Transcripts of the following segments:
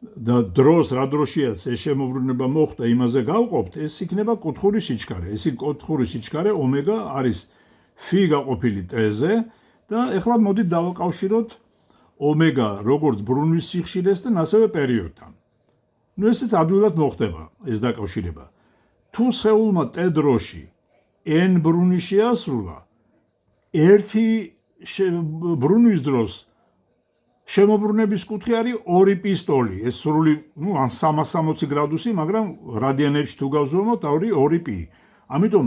და დროს რა დროშიაც ეს შემოbrunება მოხდა იმაზე გავყოფთ, ეს იქნება კუთხური სიჩქარე. ეს კუთხური სიჩქარე ომეგა არის φ გაყოფილი ტ-ზე და ეხლა მოდით დავაკავშიროთ ომეგა როგორც ბრუნვის სიხშირესთან, ასევე პერიოდთან. ნუ ესეც ადვილად მოხდება ეს დაკავშირება. თუ სხეულმა t დროში n ბრუნი შეასრულა, ერთი ბრუნვის დროს შემოbrunების კუთხე არის 2 პისტოლი, ეს სრული, ნუ ან 360 გრადუსი, მაგრამ რადიანებში თუ გავზომოთ, არის 2 პი. ამიტომ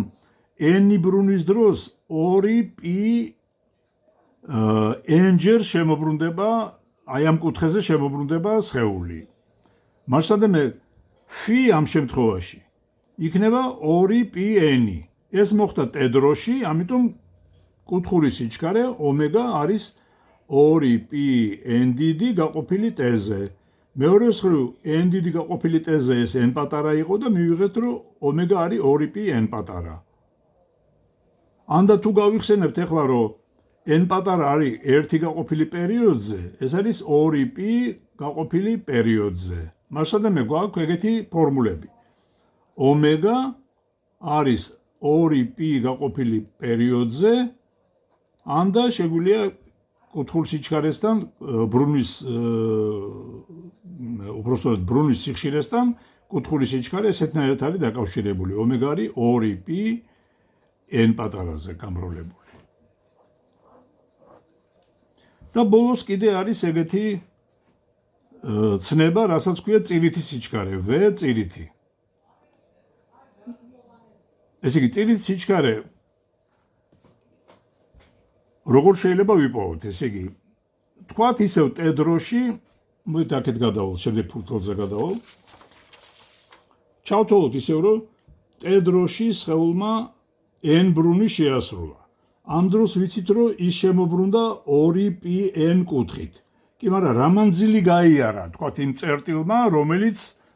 n ბრუნვის დროს 2 პი n ჯერ შემოbrunდება, აი ამ კუთხეზე შემოbrunდება სხეული. მასშტაბე φ ამ შემთხვევაში იქნება 2 პი n. ეს მოხდა t დროში, ამიტომ კუთხური სიჩქარე ომეგა არის 2 პი n დიდი გაყოფილი t-ზე. მეორე მხრივ n დიდი გაყოფილი t-ზე ეს n პატარა იყო და მივიღეთ რომ ომეგა არის 2 პი n პატარა. ანდა თუ გავიხსენებთ ეხლა რომ n პატარა არის 1 გაყოფილი პერიოდზე, ეს არის 2 პი გაყოფილი პერიოდზე. მასშტაბე გვაქვს ეგეთი ფორმულები. ომეგა არის 2 პი გაყოფილი პერიოდზე, ანდა შეგვიძლია კუთხურ სიჩქარესთან ბრუნვის უпростоოდ ბრუნვის სიხშირესთან კუთხური სიჩქარე ესეთნაირად არის დაკავშირებული. ომეგა არის 2 პი n პატარაზე გამრავლებული. და ბოლოს კიდე არის ეგეთი ცნება, რასაც ქვია წირითი სიჩქარე, v წირითი. ესე იგი წირითი სიჩქარე როგორ შეიძლება ვიპოვოთ, ესე იგი თქვათ ისევ t დროში, მოდით აქეთ გადავალ, შემდეგ ფურთელზე გადავალ. ჩავთვალოთ ისევ რომ t დროში სხეულმა n ბრუნი შეასრულა. ამ დროს ვიცით რომ ის შემოbrunდა 2 პი n კუთხით. კი, მაგრამ რა მანძილი გაიარა, თქვათ იმ წერტილმა,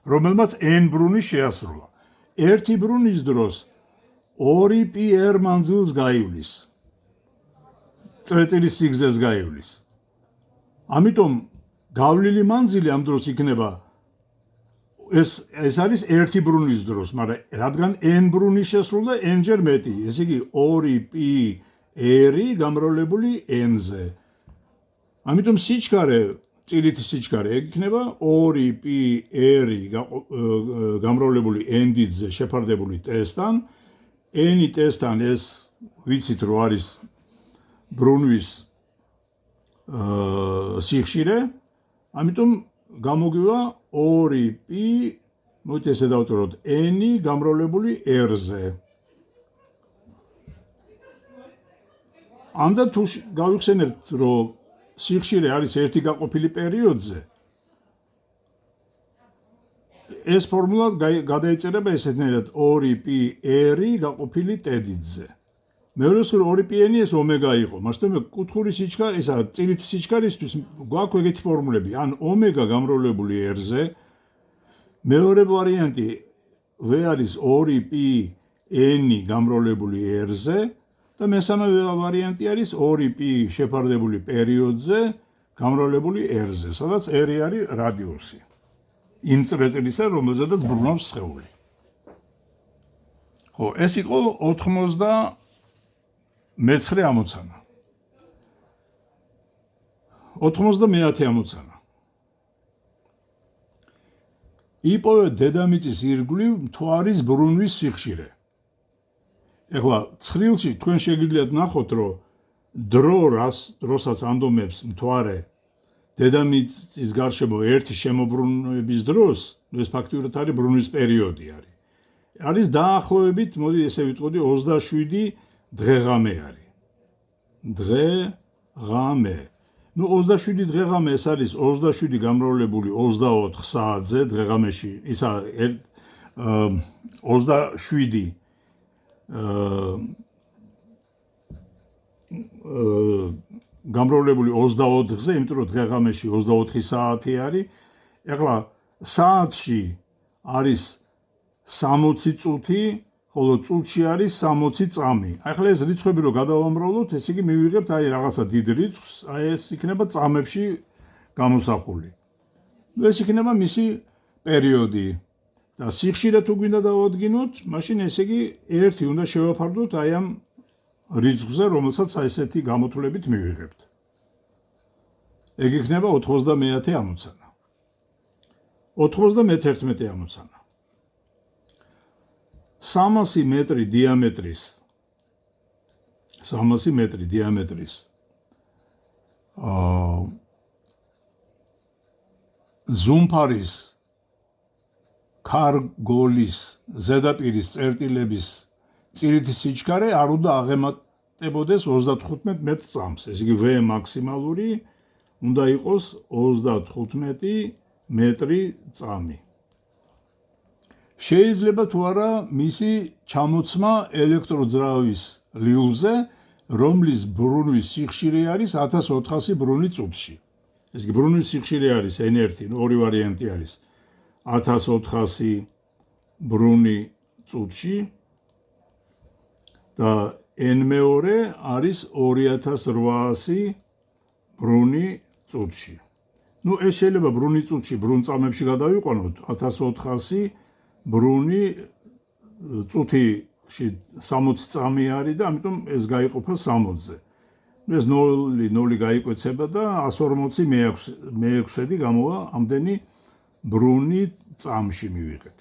რომელმაც n ბრუნი შეასრულა. ერთი ბრუნის დროს 2 პი r მანძილს გაივლის. წერტილის სიგრძეს გაივლის. ამიტომ გავლილი მანძილი ამ დროს იქნება ეს არის ერთი ბრუნის დროს, მაგრამ რადგან n ბრუნი შესრულდა n ჯერ მეტი, ესე იგი 2 პი r გამრავლებული n-ზე. ამიტომ სიჩქარე, წირითი სიჩქარე იქნება 2 პი r გამრავლებული n დიდზე შეფარდებული t-სთან, n t-სთან ეს ვიცით რომ არის ბრუნვის სიხშირე, ამიტომ გამოგივა 2 პი, მოდით ესე დავწეროთ, n გამრავლებული r-ზე. ანდა თუ გავიხსენებთ რომ სიხშირე არის ერთი გაყოფილი პერიოდზე, ეს ფორმულა გადაიწერება ესეთნაირად 2 პი r გაყოფილი t დიდზე. მეორე მხრივ 2 პი n ეს ომეგა იყო, მასშტაბე კუთხური სიჩქარე, ესა წირითი სიჩქარისთვის გვაქვს ეგეთი ფორმულები, ან ომეგა გამრავლებული r-ზე, მეორე ვარიანტი v არის 2 პი n გამრავლებული r-ზე და მესამე ვარიანტი არის 2 პი შეფარდებული პერიოდზე გამრავლებული r-ზე, სადაც r არის რადიუსი. იმ წერტილისა, რომელზედაც ბრუნავს სხეული. ხო, ეს იყო 99 ამოცანა. 99 ამოცანა. იპოვეთ დედამიწის ირგვლივ მთვარის ბრუნვის სიხშირე. ეხლა ცხრილში თქვენ შეგიძლიათ ნახოთ, რომ დროსაც ანდომებს მთვარე დედამიწის გარშემო ერთი შემოbrunების დროს, ეს ფაქტიურად არის ბრუნვის პერიოდი არის. არის დაახლოებით, მოდი ესე ვიტყოდი 27 დღეღამე არის. დღეღამე. ნუ 27 დღეღამე ეს არის 27 გამრავლებული 24 საათზე დღეღამეში, ისა 27 გამრავლებული 24-ზე, იმიტომ რომ დღეღამეში 24 საათი არის. ეხლა საათში არის 60 წუთი, ხოლო წუთში არის 60 წამი. ახლა ეს რიცხვები რო გადავამრავლოთ, ესე იგი მივიღებთ აი რაღაცა დიდ რიცხვს, აი ეს იქნება წამებში გამოსახული. ეს იქნება მისი პერიოდი. და სიხშირე თუ გვინდა დავადგინოთ, მაშინ ესე იგი 1 უნდა შევაფარდოთ აი ამ რიცხვზე, რომელსაც ესეთი გამოთვლებით მივიღებთ. ეგ იქნება 91 ამოცანა. 91 ამოცანა. 300 მეტრი დიამეტრის ზუმფარის ქარგოლის ზედაპირის წერტილების წირითი სიჩქარე არ უნდა აღემატებოდეს 35 მეტრ წამს. ეს იგი V მაქსიმალური უნდა იყოს 35 მეტრი წამი. შეიძლება თუ არა მისი ჩამოცმა ელექტროძრავის ლიულზე, რომლის ბრუნვის სიხშირე არის 1400 ბრუნი წუთში. ეს იგი ბრუნვის სიხშირე არის N1, ორი ვარიანტი არის 1400 ბრუნი წუთში და N2 არის 2800 ბრუნი წუთში. ეს შეიძლება ბრუნი წუთში, ბრუნწამებში გადავიყვანოთ 1400 ბრუნი წუთში 60 წამი არის და ამიტომ ეს გაიყოფა 60-ზე. ეს 0 გაიკვეცება და 140 მე-6 გამოვა ამდენი ბრუნი წამში მივიღეთ.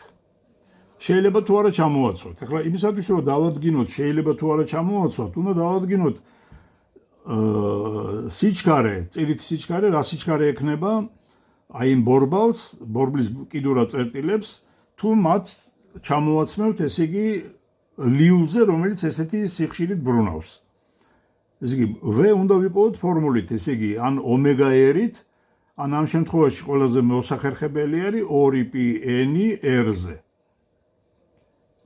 შეიძლება თუ არა ჩამოვაცვათ. ახლა იმისათვის რომ დავადგინოთ შეიძლება თუ არა ჩამოვაცვათ, უნდა დავადგინოთ სიჩქარე, წირითი სიჩქარე, რა სიჩქარე ექნება აი იმ ბორბლის კიდურა წერტილებს, თუ მათ ჩამოვაცმევთ, ესე იგი ლიულზე, რომელიც ესეთი სიხშირით ბრუნავს. ესე იგი V უნდა ვიპოვოთ ფორმულით, ესე იგი ან ω-ით, ან ამ შემთხვევაში ყველაზე მოსახერხებელი არის 2πn r-ზე.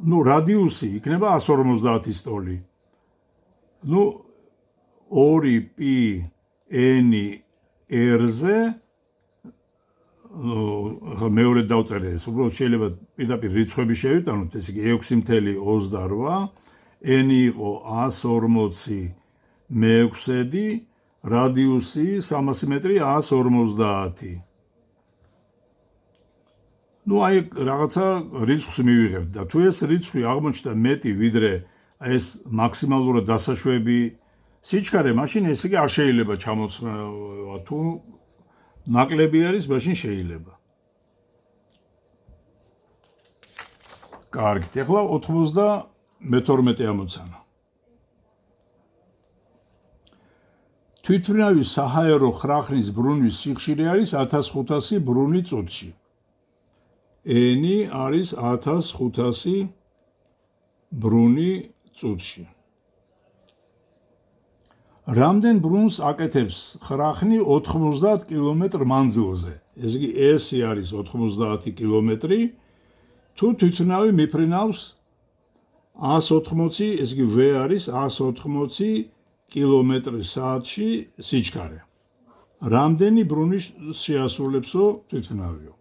რადიუსი იქნება 150 სტოლი. 2πn r-ზე მეორე დავწერე ეს, უბრალოდ შეიძლება პირდაპირ რიცხვები შევიტანოთ, ესე იგი 6.28, n იყო 140 მე-6, რადიუსი 300 მეტრი 150. აი რაღაცა რიცხვს მივიღებთ და თუ ეს რიცხვი აღმოჩნდა მეტი ვიდრე ეს მაქსიმალურად დასაშვები სიჩქარე, მაშინ ესე იგი არ შეიძლება ჩამოცმა, თუ ნაკლები არის, მაშინ შეიძლება. კარგით, ახლა 92 ამოცანა. თვითმფრინავის საჰაერო ხრახნის ბრუნვის სიხშირე არის 1500 ბრუნი წუთში. N არის 1500 ბრუნი წუთში. რამდენ ბრუნს აკეთებს ხრახნი 90 კილომეტრ მანძილზე? ეს იგი S არის 90 კილომეტრი, თუ თვითმფრინავი მიფრინავს 180, ეს იგი V არის 180 კილომეტრი საათში სიჩქარე. რამდენი ბრუნის შეასრულებსო თვითმფრინავიო?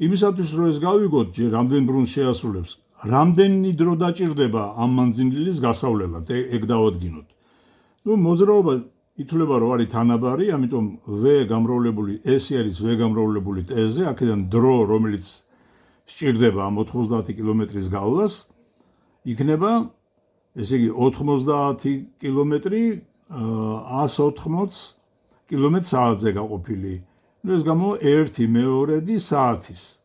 იმისათვის რომ ეს გავიგოთ, ჯერ რამდენ ბრუნს შეასრულებს, რამდენი დრო დაჭირდება ამ მანძილის გასავლელად, ეგ დავადგინოთ. მოძრაობა ითვლება რომ არის თანაბარი, ამიტომ V გამრავლებული S არის V გამრავლებული T-ზე, აქედან დრო, რომელიც სჭირდება ამ 90 კილომეტრის გავლას, იქნება ესე იგი 90 კილომეტრი 180 კილომეტრ საათზე გაყოფილი. ეს გამოვა 1/2 საათის.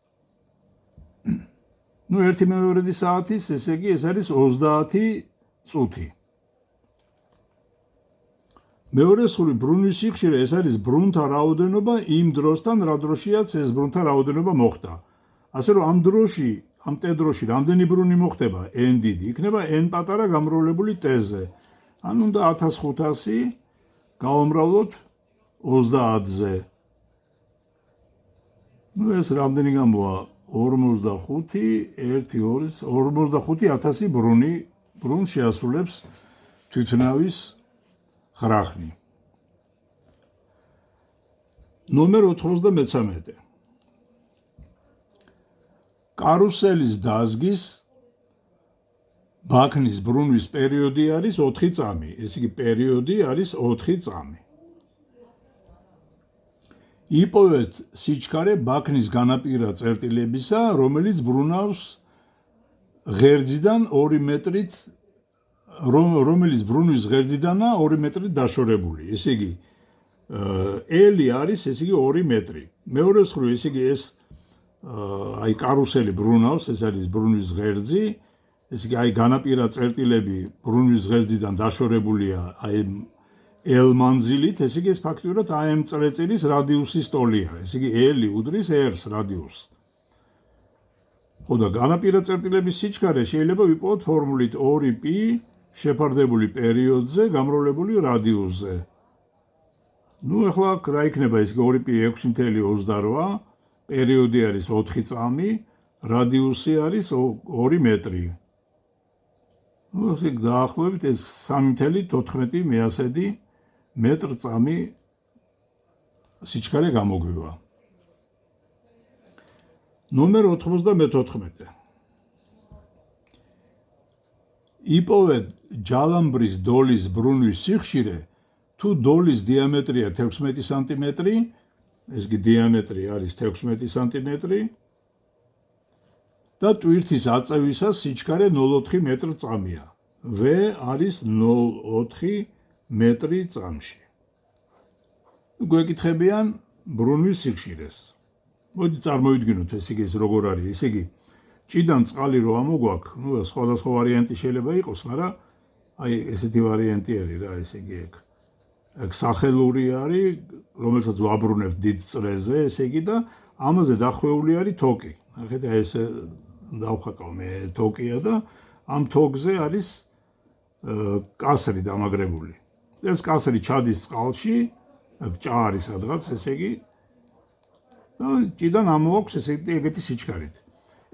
1/2 საათის, ესე იგი ეს არის 30 წუთი. მეორე სხული ბრუნვის სიხშირე, ეს არის ბრუნთა რაოდენობა იმ დროსთან, რა დროშიაც ეს ბრუნთა რაოდენობა მოხდა. ასე რომ ამ დროში, ამ T დროში რამდენი ბრუნი მოხდება? N დიდი, იქნება N პატარა გამრავლებული T-ზე. ან უნდა 1500 გავამრავლოთ 30-ზე. ეს რამდენი გამოვა? 45, 1, 2, 45000 ბრუნ შეასრულებს თვითმფრინავის ხრახნი. ნომერ 93. კარუსელის დაზგის ბაქნის ბრუნვის პერიოდი არის 4 წამი. ეს იგი პერიოდი არის 4 წამი. იპოვეთ სიჩქარე ბაქნის განაპირა წერტილებისა, რომელიც ბრუნავს ღერძიდან 2 მეტრით, რომელიც ბრუნვის ღერძიდანაა 2 მეტრით დაშორებული. ესე იგი, ელი არის, ესე იგი 2 მეტრი. მეორე მხრივ, ესე იგი ეს აი კარუსელი ბრუნავს, ეს არის ბრუნვის ღერძი, ესე იგი აი განაპირა წერტილები ბრუნვის ღერძიდან დაშორებულია აი L მანძილით, ესე იგი ეს ფაქტიურად აი ამ წერტილის რადიუსის ტოლია. ესე იგი L უდრის R-ს რადიუსს. ხო და განაპირა წერტილების სიჩქარე შეიძლება ვიპოვოთ ფორმულით 2π შეფარდებული პერიოდზე გამრავლებული რადიუსზე. ნუ ახლა რა იქნება ეს 2π 6.28, პერიოდი არის 4 წამი, რადიუსი არის 2 მეტრი. ნუ ესე დაახლოებით ეს 3.14 მეასედი მეტრ წამი სიჩქარე გამოგვივა. ნომერ 94. იპოვეთ ჯალამბრის დოლის ბრუნვის სიხშირე, თუ დოლის დიამეტრია 16 სანტიმეტრი, ეს კი დიამეტრი არის 16 სანტიმეტრი და ტვირთის აწევისას სიჩქარე 0.4 მეტრ წამია. V არის 0.4 მეტრი წამში. გვეკითხებიან ბრუნვის სიხშირეს. მოდი წარმოვიდგინოთ ეს იგი როგორ არის. ესე იგი, ჭიდან წყალი რო ამოგვაქვს, ნუ სხვადასხვა ვარიანტი შეიძლება იყოს, მაგრამ აი ესეთი ვარიანტი არის რა, ესე იგი ეგ სახელური არის, რომელსაც ვაბრუნებთ დიდ წრეზე, ესე იგი და ამაზე დახვეული არის თოკი. ნახეთ, აი ეს დავხატავ მე თოკია და ამ თოკზე არის კასრი დამაგრებული. ეს კასრი ჩადის წყალში, ჭა არის სადღაც, ესე იგი და ჭიდან ამოაქვს ეგეთი სიჩქარით.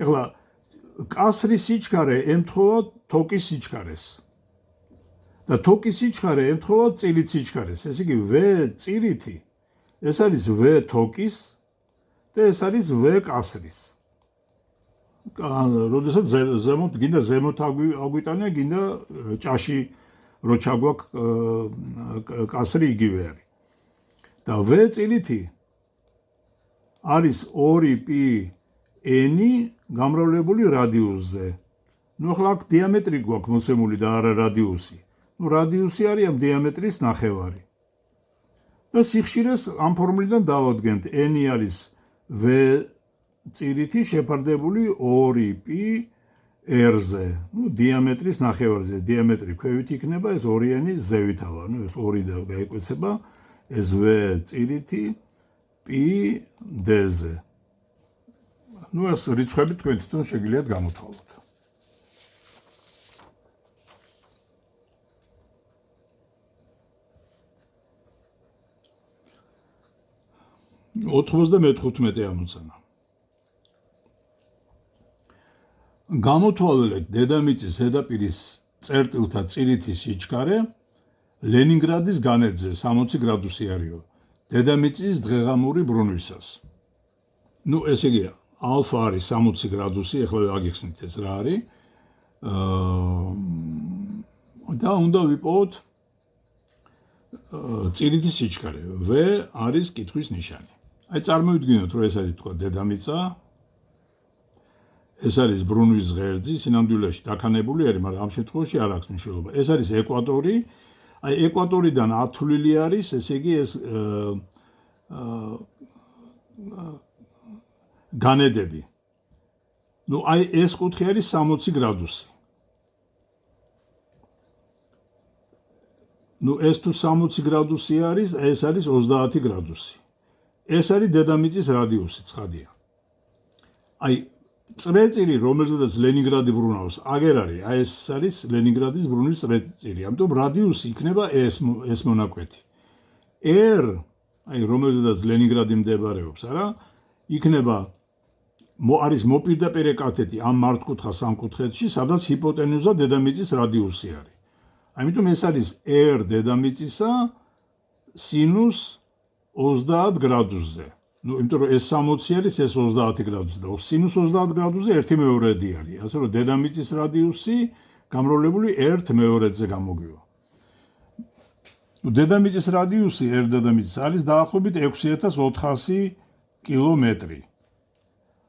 ეხლა კასრის სიჩქარე ემთხვევა თოკის სიჩქარეს. და თოკის სიჩქარე ემთხვევა წილით სიჩქარეს. ესე იგი V წილითი, ეს არის V თოკის და ეს არის V კასრის. როდესაც ზემოთ გინდა ზემოთ აგვიტანია, გინდა ჭაში რო ჩაგვაქვს კასრი იგივე არის. და V წილითი არის 2π n გამრავლებული რადიუსზე. ნუ ახლა აქ დიამეტრი გვაქვს მოცემული და არა რადიუსი. ნუ რადიუსი არის ამ დიამეტრის ნახევარი. და სიხშირეს ამ ფორმულიდან დავადგენთ. n არის V წირითი შეფარდებული 2π r-ზე. ნუ დიამეტრის ნახევარზე. დიამეტრი ქვევით იქნება, ეს 2n ზევითავა. ნუ ეს 2 და გაიკვეცება, ეს V წირითი π d-ზე. ნუ ეს რიცხვები თქვენ თვითონ შეგიძლიათ გამოთვალოთ. მე-15 ამოცანა. გამოთვალეთ დედამიწის ზედაპირის წერტილთა წირითის სიჩქარე ლენინგრადის განედზე 60 გრადუსი არისო. დედამიწის დღეღამური ბრუნვისას. ნუ ესე იგი ალფა არის 60 გრადუსი, ახლა აგიხსნით ეს რა არის. და უნდა ვიპოვოთ წირითის სიჩქარე. V არის კითხვის ნიშანი. აი წარმოვიდგინოთ, რომ ეს არის თქვა დედამიწა. ეს არის ბრუნვის ღერძი, სინამდვილეში დაქანებული არის, მაგრამ ამ შემთხვევაში არ აქვს მნიშვნელობა. ეს არის ეკვატორი. აი ეკვატორიდან ათვლილი არის, ესე იგი ეს განედები. ნუ აი ეს კუთხე არის 60 გრადუსი. ნუ ეს თუ 60 გრადუსი არის, ეს არის 30 გრადუსი. ეს არის დედამიწის რადიუსი, ცხადია. აი წრეწირი, რომელზედაც ლენინგრადი ბრუნავს, აგერ არის, აი ეს არის ლენინგრადის ბრუნვის წრეწირი. ამიტომ რადიუსი იქნება ეს მონაკვეთი. R, აი რომელზედაც ლენინგრადი მდებარეობს, არა? იქნება არის მოპირდაპირე კათეტი ამ მართკუთხა სამკუთხედში, სადაც ჰიპოტენუზა დედამიწის რადიუსი არის. ამიტომ ეს არის R დედამიწისა სინუს 30 გრადუსზე. ნუ იმიტომ რომ ეს 60 არის, ეს 30 გრადუსი და სინუს 30 გრადუსზე 1/2 არის. ასე რომ დედამიწის რადიუსი გამრავლებული 1/2-ზე გამოგვივა. დედამიწის რადიუსი R დედამიწის არის დაახლოებით 6400 კილომეტრი.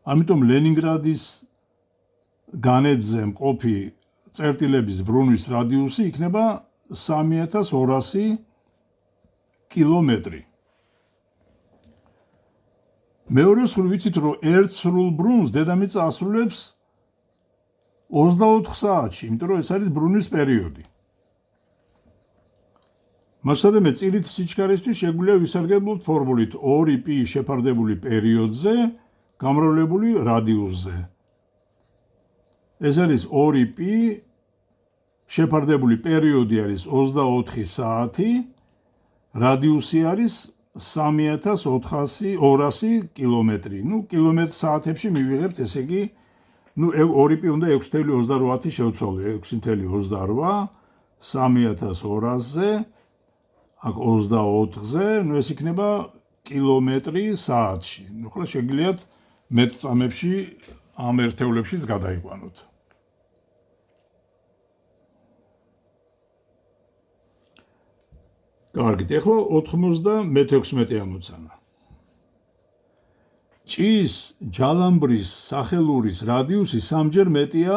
ამიტომ ლენინგრადის განედზე მყოფი წერტილების ბრუნვის რადიუსი იქნება 3200 კილომეტრი. მეორე სრულ ვიცით, რომ ერთ სრულ ბრუნს დედამიწა ასრულებს 24 საათში, იმიტომ რომ ეს არის ბრუნვის პერიოდი. მასადამე წირითი სიჩქარისთვის შეგვიძლია ვისარგებლოთ ფორმულით 2π შეფარდებული პერიოდზე გამრავლებული რადიუსზე. ეს არის 2π შეფარდებული პერიოდი არის 24 საათი, რადიუსი არის 3200 კილომეტრი. კილომეტრ საათებში მივიღებთ, ესე იგი, 2π უნდა 6.28 შევცვალო, 6.28, 3200-ზე, აქ 24-ზე, ეს იქნება კილომეტრი საათში. ახლა შეგიძლიათ მეტწამებში ამ ერთეულებშიც გადაიყვანოთ. კარგით, ახლა 96 ამოცანა. ჭის ჯალამბრის სახელურის რადიუსი სამჯერ მეტია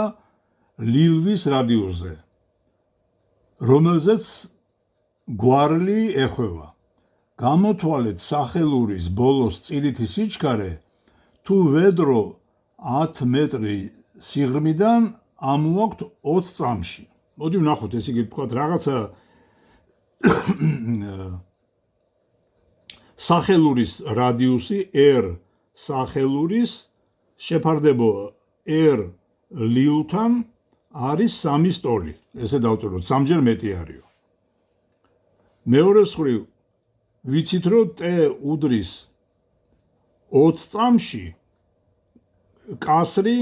ლილვის რადიუსზე, რომელზეც გვარლი ეხვევა. გამოთვალეთ სახელურის ბოლოს წირითი სიჩქარე თუ ვედრო 10 მეტრი სიღრმიდან ამოვაქვთ 20 წამში. მოდი ვნახოთ, ესე იგი ვთქვათ რაღაცა სახელურის რადიუსი R სახელურის შეფარდებო R ლილთან არის 3 სტოლი. ესე დავწეროთ, სამჯერ მეტი არისო. მეორე მხრივ ვიცით, რომ T უდრის 20 წამში კასრი,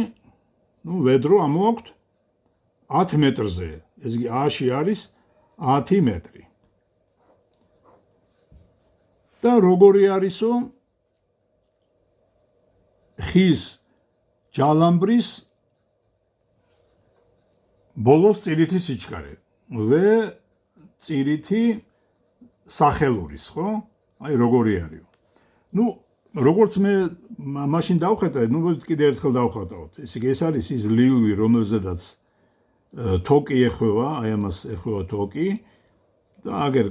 ვედრო ამოვაქვთ 10 მეტრზე. ეს იგი A-ში არის 10 მეტრი. და როგორი არისო ხის ჯალამბრის ბოლოს წირითი სიჩქარე, V წირითი სახელურის, ხო? აი როგორი არისო. როგორც მე მაშინ დავხედე, კიდე ერთხელ დავხატავთ. ესე იგი ეს არის ის ლილვი, რომელზედაც თოკი ეხვევა, აი ამას ეხვევა თოკი და აგერ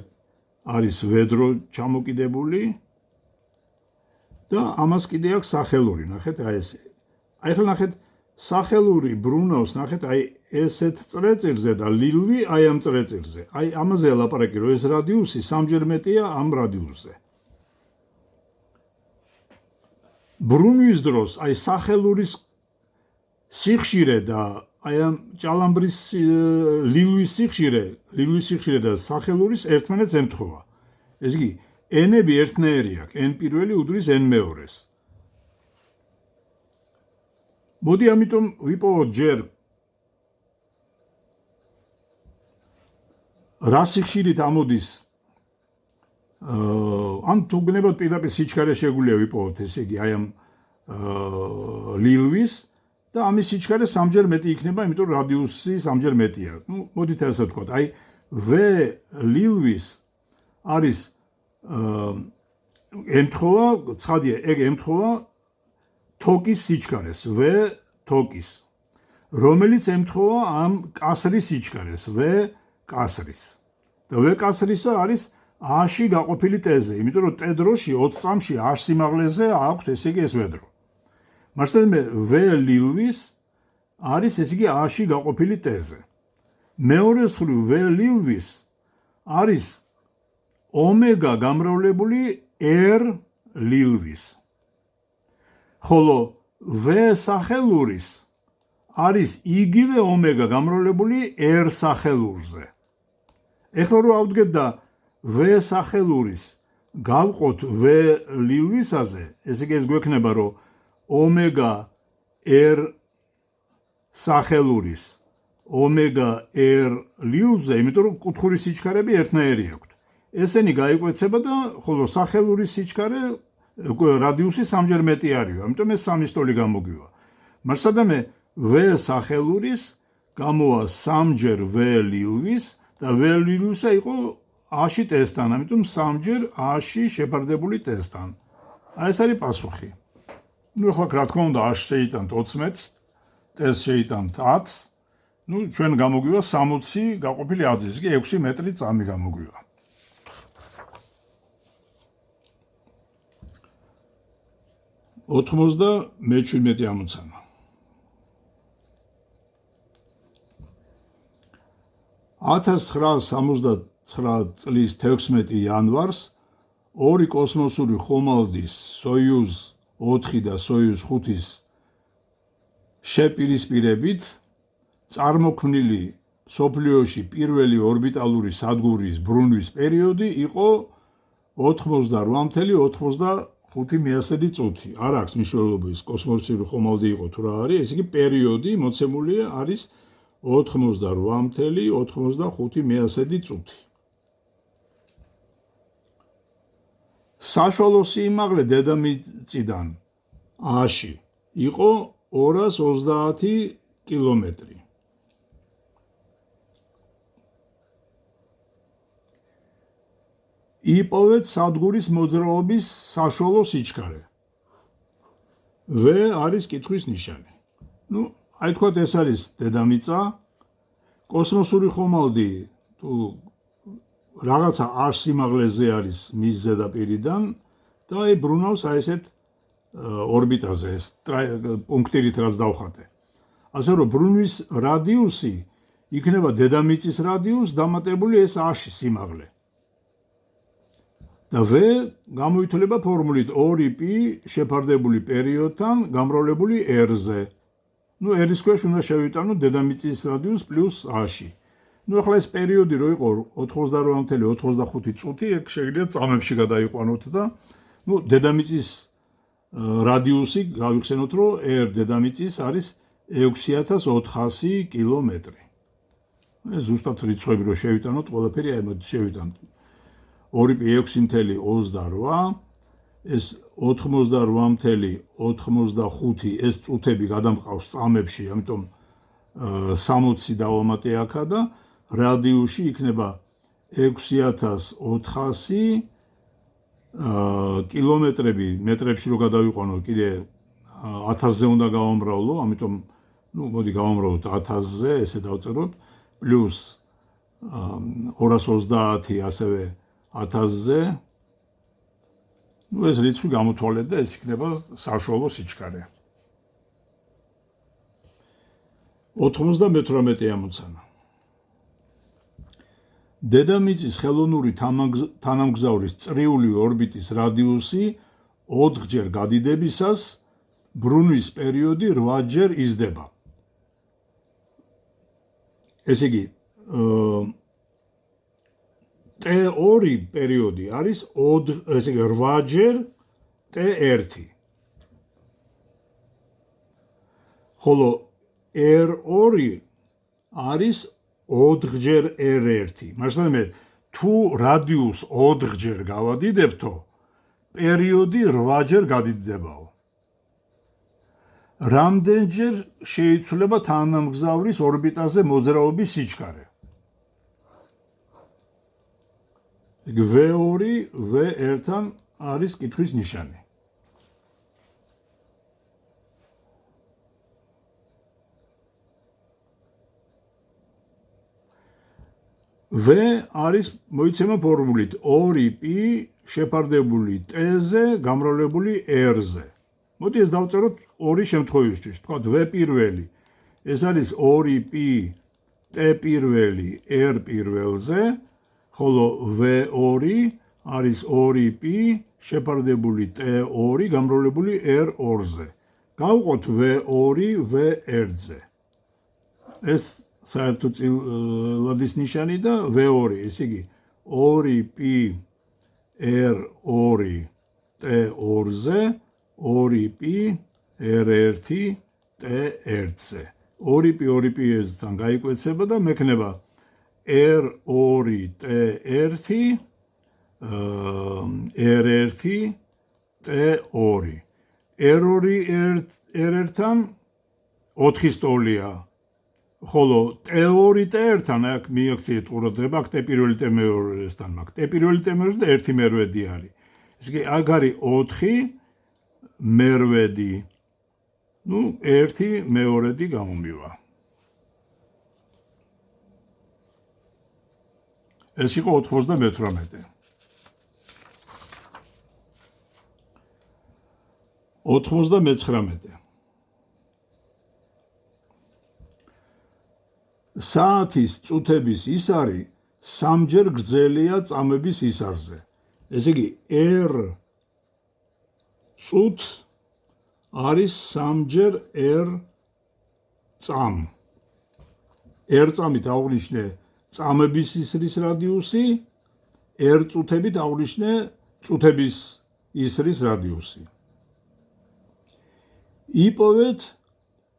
არის ვედრო ჩამოკიდებული და ამას კიდე აქვს სახელური, ნახეთ, აი ესე. აი ახლა ნახეთ, სახელური ბრუნავს, ნახეთ, აი ესეთ წრეწირზე და ლილვი აი ამ წრეწირზე. აი ამაზე ლაპარაკი, რომ ეს რადიუსი სამჯერ მეტია ამ რადიუსზე. ბრუნვის დროს აი სახელურის სიხშირე და აი ამ ჭალამბრის ლილვის სიხშირე და სახელურის ერთმანეთს ემთხვევა. ეს იგი n-ები ერთნაირი აქვს, n პირველი უდრის n მეორეს. მოდი ამიტომ ვიპოვოთ ჯერ რა სიხშირით ამოდის ან თუ გნებოთ პირდაპირ სიჩქარე შეგვიძლია ვიპოვოთ, ესე იგი აი ამ ლილვის და ამის სიჩქარე სამჯერ მეტი იქნება, იმიტომ რომ რადიუსი სამჯერ მეტია. მოდით ასე ვთქვათ, აი V ლილვის არის ემთხვევა, ცხადია, ეგ ემთხვევა თოკის სიჩქარეს, V თოკის, რომელიც ემთხვევა ამ კასრის სიჩქარეს, V კასრის. და V კასრისა არის A-ში გაყოფილი T-ზე, იმიტომ რომ T დროში 20 წამში A სიმაღლეზე აქვთ, ესე იგი ეს ვედრო. მასშტაბი V ლილვის არის, ესე იგი A-ში გაყოფილი T-ზე. მეორე მხრივ V ლილვის არის ომეგა გამრავლებული R ლილვის. ხოლო V სახელურის არის იგივე ომეგა გამრავლებული R სახელურზე. ეხლა რო ავდგეთ და V სახელურის გავყოთ V ლილვისაზე, ესე იგი ეს გვექნება, რომ ომეგა R სახელურის ომეგა R ლილვზე, იმიტომ რომ კუთხური სიჩქარები ერთნაირი აქვთ. ესენი გაიკვეცება და ხოლო სახელურის სიჩქარე რადიუსი სამჯერ მეტი არისო, ამიტომ ეს 3 სტოლი გამოგვივა. მასადამე V სახელურის გამოვა სამჯერ V ლილვის და V ლილვისა იყო A-ში ტესტთან, ამიტომ 3-ჯერ A-ში შეფარდებული ტესტთან. აი ეს არის პასუხი. ნუ ახლა რა თქმა უნდა A-ში შეიტანთ 14-ს, ტესტს შეიტანთ 10-ს, ნუ ჩვენ გამოგვივა 60 გაყოფილი 10-ზე, იგი 6 მეტრი წამი გამოგვივა. მე-17 ამოცანა. $1969 წლის 16 იანვარს ორი კოსმოსური ხომალდის Soyuz 4 და Soyuz 5-ის შეპირისპირებით წარმოქმნილი მსოფლიოში პირველი ორბიტალური სადგურის ბრუნვის პერიოდი იყო 88.95 წუთი. არ აქვს მნიშვნელობის კოსმოსური ხომალდი იყო თუ რა არის, ეს იგი პერიოდი მოცემულია არის 88.95 წუთი. საშუალო სიმაღლე დედამიწიდან A-ში იყო 230 კილომეტრი. იპოვეთ სადგურის მოძრაობის საშუალო სიჩქარე. V არის კითხვის ნიშანი. ნუ აი თქვათ ეს არის დედამიწა, კოსმოსური ხომალდი თუ რაღაცა R სიმაღლეზე არის მის ზედაპირიდან და აი ბრუნავს აი ესეთ ორბიტაზე ეს პუნქტირით რაც დავხატე. ასე რომ ბრუნვის რადიუსი იქნება დედამიწის რადიუსს დამატებული ეს A-ში სიმაღლე. და V გამოითვლება ფორმულით 2π შეფარდებული პერიოდთან გამრავლებული R-ზე. ნუ R-ის ქვეშ უნდა შევიტანოთ დედამიწის რადიუსს პლუს A-ში. ნუ ახლა ეს პერიოდი რო იყო 88.95 წუთი, ეგ შეიძლება წამებში გადაიყვანოთ და ნუ დედამიწის რადიუსი გავიხსენოთ, რომ R დედამიწის არის 6400 კილომეტრი. ეს ზუსტად რიცხვები რო შევიტანოთ, ყველაფერი აი მოდი შევიტანოთ. 2π6.28 ეს 88.95 ეს წუთები გადამყავს წამებში, ამიტომ 60 დავამატე აქა და რადიუსი იქნება 6400 კილომეტრები, მეტრებში რო გადავიყვანო, კიდე 1000-ზე უნდა გავამრავლო, ამიტომ ნუ მოდი გავამრავლოთ 1000-ზე, ესე დავწეროთ, პლუს 230 ასევე 1000-ზე. ნუ ეს რიცხვი გამოთვალეთ და ეს იქნება საშუალო სიჩქარე. 98 ამოცანა. დედამიწის ხელოვნური თანამგზავრის წრიული ორბიტის რადიუსი 4-ჯერ გადიდებისას ბრუნვის პერიოდი 8-ჯერ იზრდება. ესე იგი T2 პერიოდი არის 8-ჯერ T1. ხოლო R2 არის 4-ჯერ R1. მასშტაბი თუ რადიუსს 4-ჯერ გავადიდებთო, პერიოდი 8-ჯერ გადიდებაო. რამდენჯერ შეიცვლება თანამგზავრის ორბიტაზე მოძრაობის სიჩქარე? V2 V1-თან არის კითხვის ნიშანი. V არის მოიცემა ფორმულით 2π შეფარდებული T-ზე გამრავლებული R-ზე. მოდი ეს დავწეროთ ორი შემთხვევისთვის. თქვათ V პირველი ეს არის 2π T პირველი R პირველზე, ხოლო V2 არის 2π შეფარდებული T2 გამრავლებული R2-ზე. გავყოთ V2 V1-ზე. ეს საერთო წილადის ნიშანი და V2, ესე იგი 2π R2 T2-ზე, 2π R1 T1-ზე. 2π 2π-თან გაიკვეცება და მექნება R2 T1 R1 T2. R2 R1-თან 4-ის ტოლია. ხოლო ტე2 ტე1-თან აქ მიაქციეთ ყურადღება, აქ ტე1 ტე2-სთან მაგ ტე1 ტე2 და 1 მერვედი არის. ესე იგი აქ არის 4 მერვედი. ნუ 1 მეორედი გამომივა. ეს იყო 98. 99. საათის წუთების ისარი სამჯერ გრძელია წამების ისარზე. ესე იგი r წუთ არის სამჯერ r წამ. r წამით აღვნიშნე წამების ისრის რადიუსი, r წუთებით აღვნიშნე წუთების ისრის რადიუსი. იპოვეთ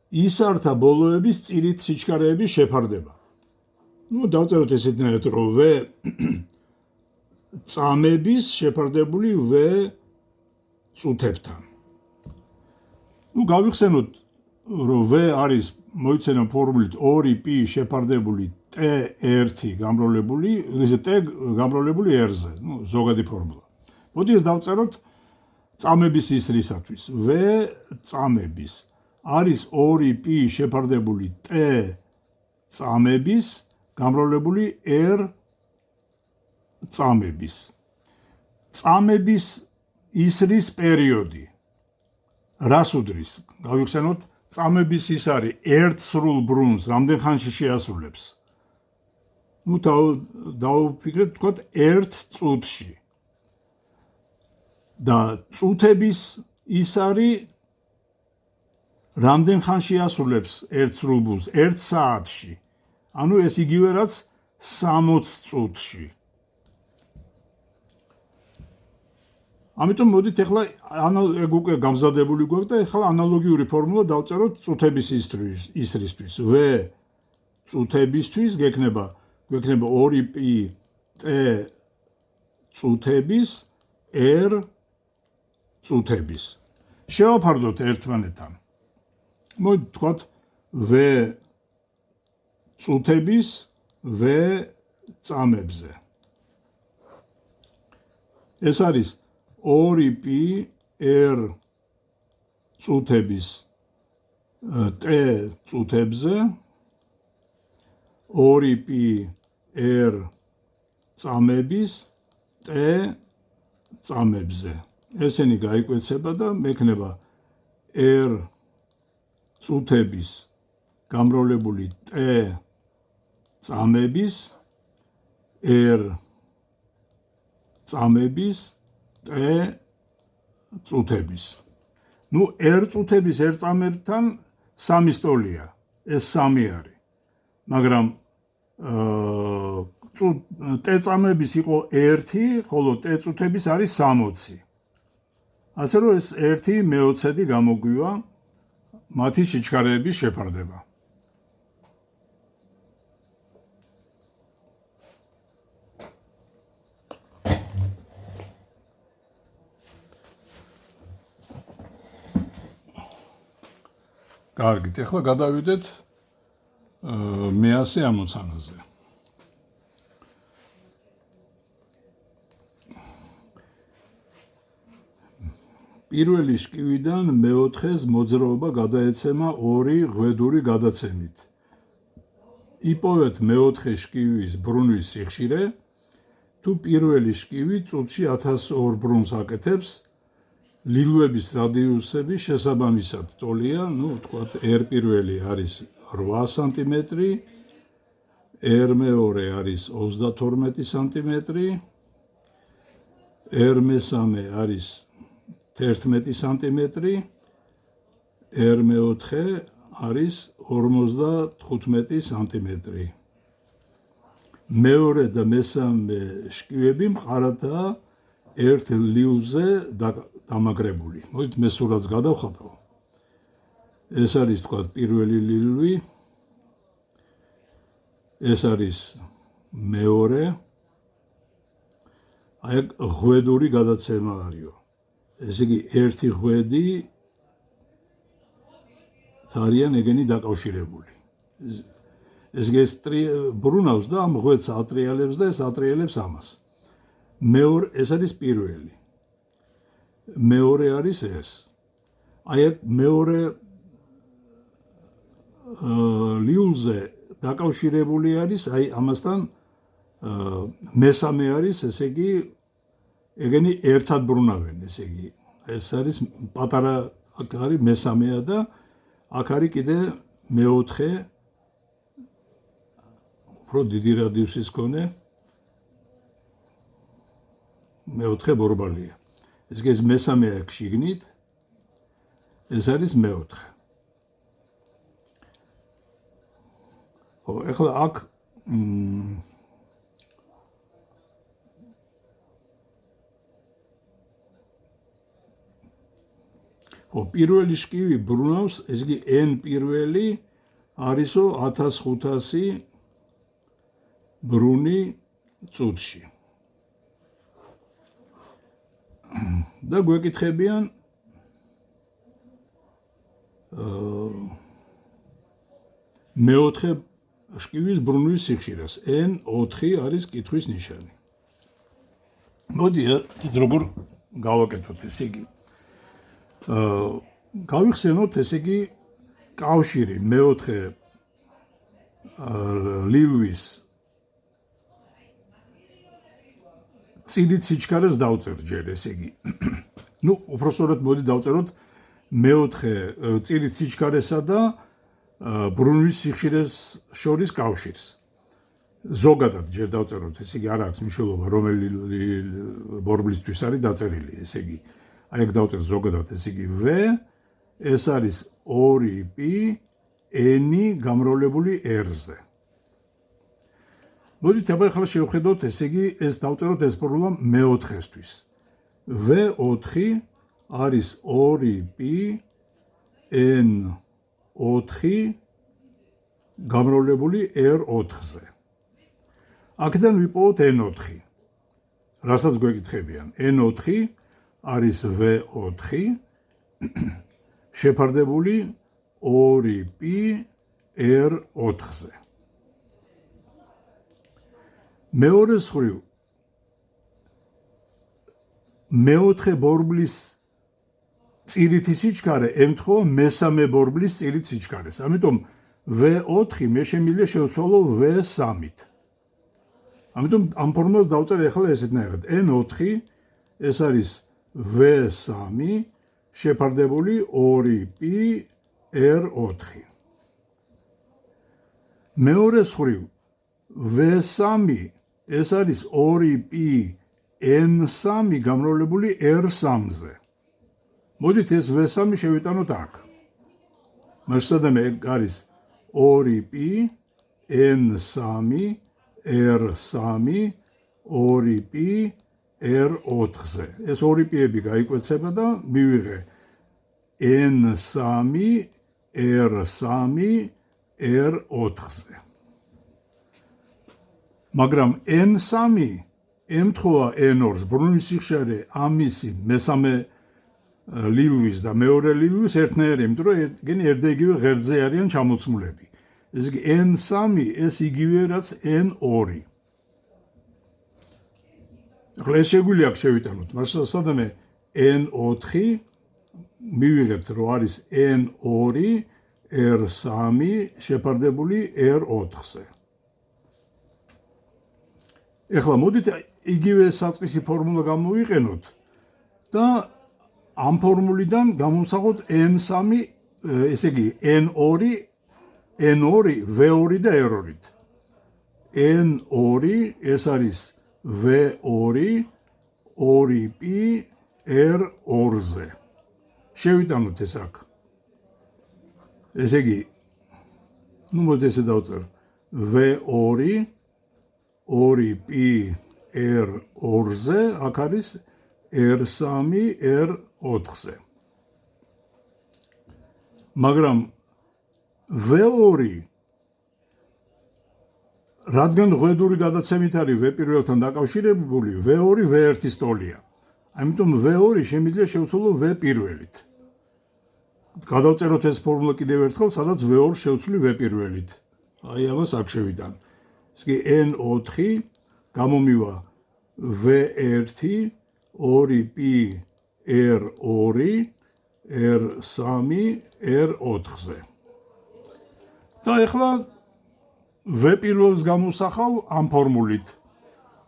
ისართა ბოლოების წირით სიჩქარეების შეფარდება. ნუ დავწეროთ ესეთნაირად, რომ v წამების შეფარდებული v წუთებთან. ნუ გავიხსენოთ, რომ v არის მოიცემა ფორმულით 2p შეფარდებული t1 გამრავლებული, ესე t გამრავლებული r-ზე, ნუ ზოგადი ფორმულა. მოდი ეს დავწეროთ წამების ისრისათვის. v წამების არის 2p შეფარდებული t წამების გამრავლებული r წამების. წამების ისრის პერიოდი რას უდრის? გავიხსენოთ, წამების ის არის ერთ სრულ ბრუნს რამდენ ხანში შეასრულებს? ნუ დავფიქრეთ, თქვათ 1 წუთში. და წუთების ის არის რამდენ ხანში ასრულებს ერთ სრულ ბრუნს? 1 საათში. ანუ ეს იგივე რაც 60 წუთში. ამიტომ მოდით ახლა ეგ უკვე გამზადებული გვაქვს და ახლა ანალოგიური ფორმულა დავწეროთ წუთების ისრისთვის. v წუთებისთვის გვექნება 2p t წუთების r წუთების. შევაფარდოთ ერთმანეთთან. მოდით ვთქვათ v წუთების v წამებზე. ეს არის 2p r წუთების t წუთებზე, 2p r წამების t წამებზე. ესენი გაიკვეცება და მექნება r წუთების გამრავლებული t წამების r წამების t წუთების. ნუ r წუთების r წამებთან სამი სტოლია. ეს 3 არის. მაგრამ t წამების იყო 1, ხოლო t წუთების არის 60. ასე რომ ეს 1 მე-20 გამოგვივა მათი სიჩქარეების შეფარდება. კარგით, ახლა გადავიდეთ მე-100 ამოცანაზე. პირველი შკივიდან მე-4-ს მოძრაობა გადაეცემა 2 ღვედური გადაცემით. იპოვეთ მე-4 შკივის ბრუნვის სიხშირე, თუ პირველი შკივი წუთში 1002 ბრუნს აკეთებს, ლილვების რადიუსების შესაბამისად ტოლია, ნუ ვთქვათ, r პირველი არის 8 სანტიმეტრი, r მეორე არის 32 სანტიმეტრი, r მესამე არის 11 სანტიმეტრი, r მეოთხე არის 55 სანტიმეტრი. მეორე და მესამე შკივები მყარადაა ერთ ლილვზე დამაგრებული. მოდით მე სურათს გადავხატავ. ეს არის თქვათ პირველი ლილვი, ეს არის მეორე. აი ღვედური გადაცემა არისო. ესე იგი ერთი ღვედი არიან ეგენი დაკავშირებული. ეს ბრუნავს და ამ ღვედს ატრიალებს და ეს ატრიალებს ამას. ეს არის პირველი. მეორე არის ეს. აი მეორე ლიულზე დაკავშირებული არის აი ამასთან მესამე არის, ესე იგი ეგენი ერთად ბრუნავენ, ესე იგი ეს არის პატარა აქ არის მესამეა და აქ არის კიდე მეოთხე უფრო დიდი რადიუსის მქონე მეოთხე ბორბალია. ეს კი ეს მესამეა აქ შიგნით, ეს არის მეოთხე. ხო, ეხლა აქ ხო, პირველი შკივი ბრუნავს, ეს იგი n პირველი არისო 1500 ბრუნი წუთში. და გვეკითხებიან მეოთხე შკივის ბრუნვის სიხშირეს. n4 არის კითხვის ნიშანი. მოდი კიდე როგორ გავაკეთოთ, ესე იგი გავიხსენოთ, ესე იგი კავშირი მეოთხე ლილვის წილით სიჩქარეს დავწერთ ჯერ, ესე იგი. ნუ უпростоრად მოდი დავწეროთ მეოთხე წილით სიჩქარესა და ბრუნვის სიხშირეს შორის კავშირს. ზოგადად ჯერ დავწეროთ, ესე იგი არ აქვს მნიშვნელობა რომელი ბორბლისთვის არის დაწერილი, ესე იგი აი ეგ დავწერთ ზოგადად, ესე იგი v ეს არის 2p n გამრავლებული r-ზე. მოდით ახლა შევხედოთ, ესე იგი ეს დავწეროთ ეს ფორმულა მეოთხესთვის. v4 არის 2p n4 გამრავლებული r4-ზე. აქედან ვიპოვოთ n4. რასაც გვეკითხებიან, n4 არის v4 შეფარდებული 2p r4-ზე. მეორე მხრივ მეოთხე ბორბლის წილითი სიჩქარე ემთხვევა მესამე ბორბლის წილით სიჩქარეს. ამიტომ v4 მე შემიძლია შევცვალო v3-ით. ამიტომ ამ ფორმულას დავწერე ახლა ესეთნაირად. n4 ეს არის v3 შეფარდებული 2p r4. მეორე მხრივ v3 ეს არის 2p n3 გამრავლებული r3-ზე. მოდით ეს v3 შევიტანოთ აქ. მასშტაბი ეგ არის 2p n3 r3 2p r4-ზე. ეს 2p-ები გაიკვეცება და მივიღე n3 r3 r4-ზე. მაგრამ n3 ემთხვევა n2-ს, ბრუნვის სიხშირე ამისი მესამე ლილვის და მეორე ლილვის ერთნაირი, იმიტომ რომ ეგენი ერთდაიგივე ღერძზე არიან ჩამოცმულები. ესე იგი n3 ეს იგივე რაც n2. ახლა ეს შეგვიძლია აქ შევიტანოთ, მაგრამ სადამე n4 მივიღებთ, რომ არის n2 r3 შეფარდებული r4-ზე. ეხლა მოდით იგივე საწყისი ფორმულა გამოვიყენოთ და ამ ფორმულიდან გამოვსახოთ n3, ესე იგი n2, v2 და r2-ით. n2 ეს არის v2 2p r2-ზე. შევიტანოთ ეს აქ. ესე იგი, ნუ მოდი ესე დავწერ v2 2p r2-ზე, აქ არის r3 r4-ზე. მაგრამ v2 რადგან ღვედური გადაცემით არის v1-თან დაკავშირებული, v2 v1-ის ტოლია. ამიტომ v2 შემიძლია შევცვალო v1-ით. გადავწეროთ ეს ფორმულა კიდევ ერთხელ, სადაც v2 შევცვლი v1-ით. აი ამას აქ შევიტან. ესე იგი n4 გამომივა v1 2p r2 r3 r4-ზე. და ეხლა v პირველს გამოსახავ ამ ფორმულით.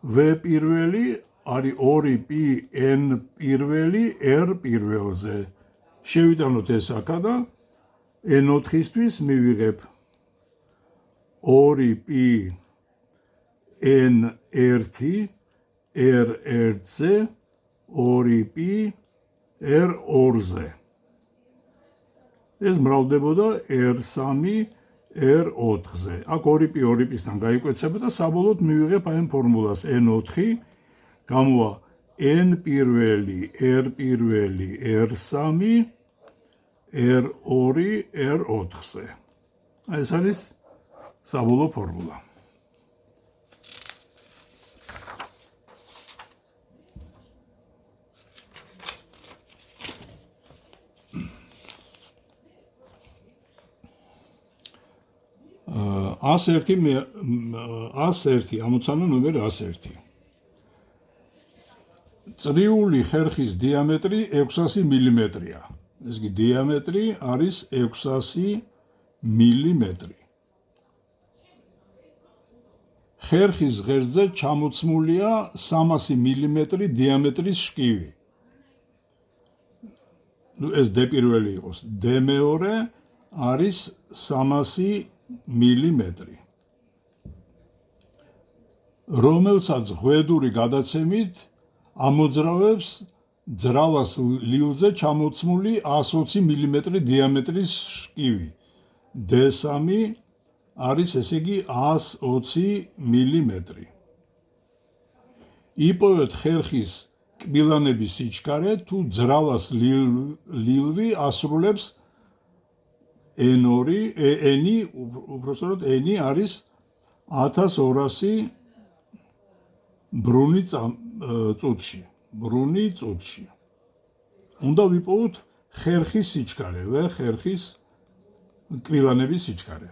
v პირველი არის 2p n პირველი r პირველზე. შევიტანოთ ეს აქა და n4-ისთვის მივიღებ 2p n1 r1-ზე 2p r2-ზე. ეს მრავლდებოდა r3 r4-ზე. აქ 2p 2p-სთან გაიკვეცება და საბოლოოდ მივიღებ აი ამ ფორმულას n4 გამოვა n პირველი r პირველი r3 r2 r4-ზე. აი ეს არის საბოლოო ფორმულა. A1 ამოცანა ნომერი 101. წრიული ხერხის დიამეტრი 600 მმ-ია. ეს კი დიამეტრი არის 600 მმ. ხერხის ღერძზე ჩამოცმულია 300 მმ დიამეტრის შკივი. ეს D პირველი იყოს. D მეორე არის 300 მმ. რომელსაც ღვედური გადაცემით ამოძრავებს ძრავას ლილზე ჩამოცმული 120 მმ დიამეტრის შკივი. D3 არის ესე იგი 120 მმ. იპოვეთ ხერხის კბილანების სიჩქარე თუ ძრავას ლილვი ასრულებს n2 უბრალოდ n არის 1200 ბრუნი წუთში. უნდა ვიპოვოთ ხერხის სიჩქარე, ხერხის კბილანების სიჩქარე.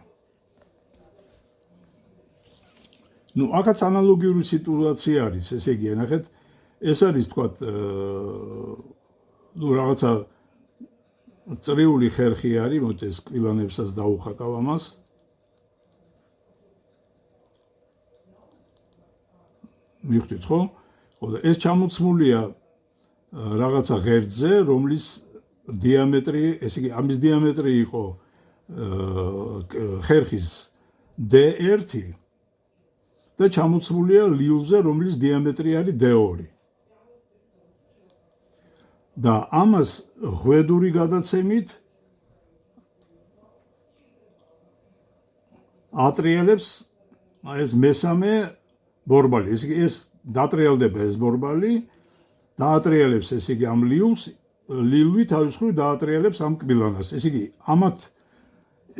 აქაც ანალოგიური სიტუაცია არის, ესე იგი, ნახეთ, ეს არის თქვათ რაღაცა წრიული ხერხი არის, მოთ ეს კბილანებსაც დაუხატავ ამას. მივხვდით ხო? ხო და ეს ჩამოცმულია რაღაცა ღერძზე, რომლის დიამეტრი, ესე იგი, ამის დიამეტრი იყო ხერხის D1 და ჩამოცმულია ლილვზე, რომლის დიამეტრი არის D2. და ამას ღვედური გადაცემით ატრიალებს ეს მესამე ბორბალი. ესე იგი, ეს დატრიალდება ეს ბორბალი, დაატრიალებს ესე იგი ამ ლილვი თავის მხრივ დაატრიალებს ამ კბილანას. ესე იგი,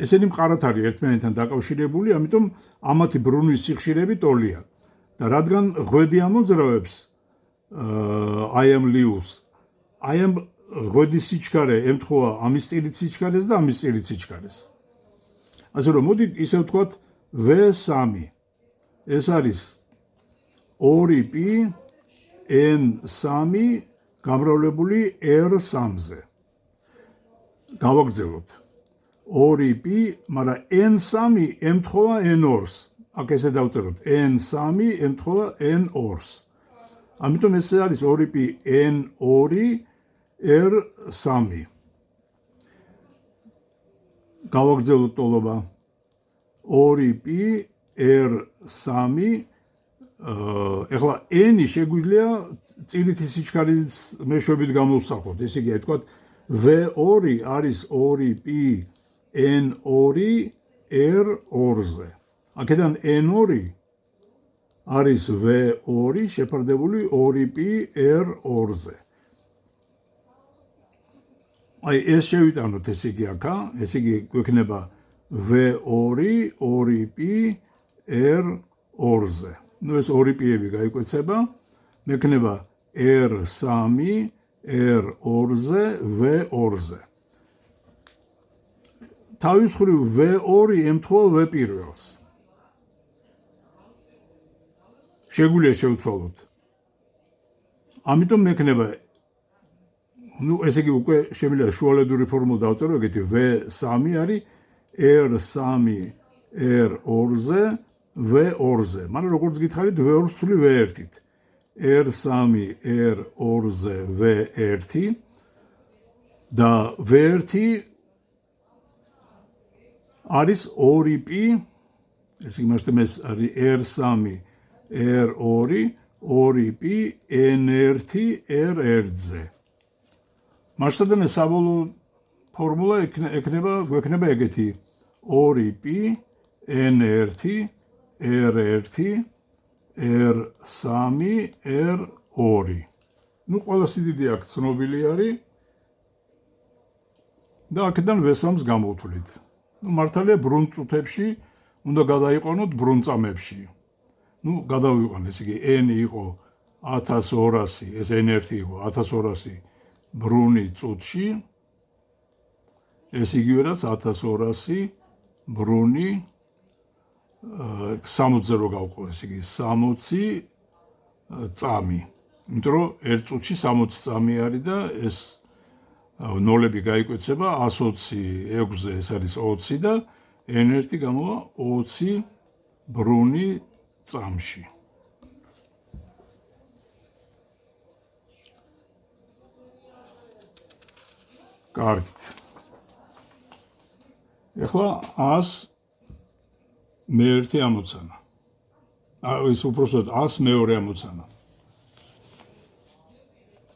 ესენი მყარად არის ერთმანეთთან დაკავშირებული, ამიტომ ამათი ბრუნვის სიხშირები ტოლია. და რადგან ღვედი ამოძრავებს აი ამ ლილვს, აი ამ ღვედის სიჩქარე ემთხვევა ამის წილით სიჩქარეს და ამის წილით სიჩქარეს. ასე რომ მოდით ისე ვთქვათ V3. ეს არის 2p n3 გამრავლებული r3-ზე. გავაგრძელოთ. 2p, მაგრამ n3 ემთხვევა n2-ს. აქ ესე დავწეროთ n3 ემთხვევა n2-ს. ამიტომ ეს არის 2p n2 r3. გავაგრძელოთ ტოლობა. 2p r3. ეხლა n-ი შეგვიძლია წილითი სიჩქარის მეშვეობით გამოვსახოთ. ესე იგი, თქვათ v2 არის 2p n2 r2-ზე. აქედან n2 არის v2 შეფარდებული 2p r2-ზე. აი ეს შევიტანოთ, ესე იგი აქა, ესე იგი გვექნება v2 2p r2-ზე. ეს 2p-ები გაიკვეცება, მექნება r3 r2-ზე v2-ზე. თავის მხრივ V2 ემთხვევა V1-ს. შეგვიძლია შევცვალოთ. ამიტომ მექნება ესე იგი უკვე შემიძლია შუალედური ფორმულა დავწერო ეგეთი V3 არის R3 R2-ზე V2-ზე. მაგრამ როგორც გითხარით V2-ს ვცვლი V1-ით. R3 R2-ზე V1 და V1 არის 2p, ესე იგი მასთან ეს არის R3 R2 2p N1 R1-ზე. მასთან საბოლოო ფორმულა გვექნება ეგეთი 2p N1 R1 R3 R2. ნუ ყველა სიდიდი აქ ცნობილი არის და აქედან V3-ს გამოვთვლით. მართალია ბრუნ წუთებში უნდა გადაიყვანოთ ბრუნ წამებში. გადავიყვან, ესე იგი n იყო 1200, ეს n1 იყო 1200 ბრუნი წუთში. ეს იგივე რაც 1200 ბრუნი 60-ზე რო გავყო, ესე იგი 60 წამი. იმიტომ რომ ერთ წუთში 60 წამი არის და ეს ნოლები გაიკვეცება 120 6-ზე ეს არის 20 და n1 გამოვა 20 ბრუნი წამში. კარგით. ეხლა 100 მე-1 ამოცანა. ეს უпростოდ 100 მეორე ამოცანა.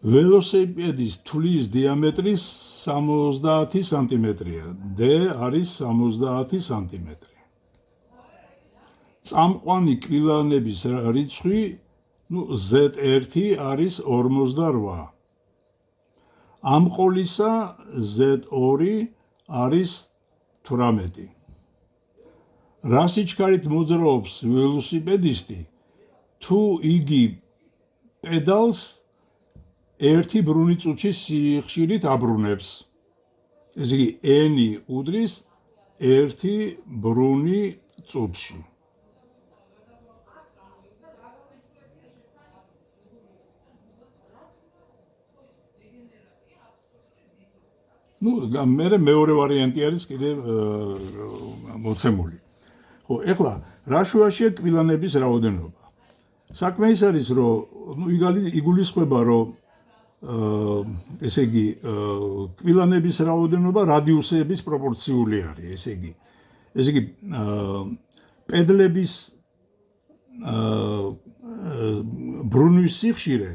ველოსიპედის თვლის დიამეტრი 70 სანტიმეტრია. D არის 70 სანტიმეტრი. წამყვანი კბილანების რიცხვი, Z1 არის 48. ამ ყოლისა Z2 არის 18. რა სიჩქარით მოძრაობს ველოსიპედისტი, თუ იგი პედალს ერთი ბრუნი წუთში სიხშირით აბრუნებს. ესე იგი n უდრის ერთი ბრუნი წუთში. მე მეორე ვარიანტი არის კიდე მოცემული. ხო, ეხლა რა შუაშია კბილანების რაოდენობა? საქმე ის არის, რომ იგულისხმება, რომ ესე იგი კბილანების რაოდენობა რადიუსების პროპორციული არის, ესე იგი პედლების ბრუნვის სიხშირე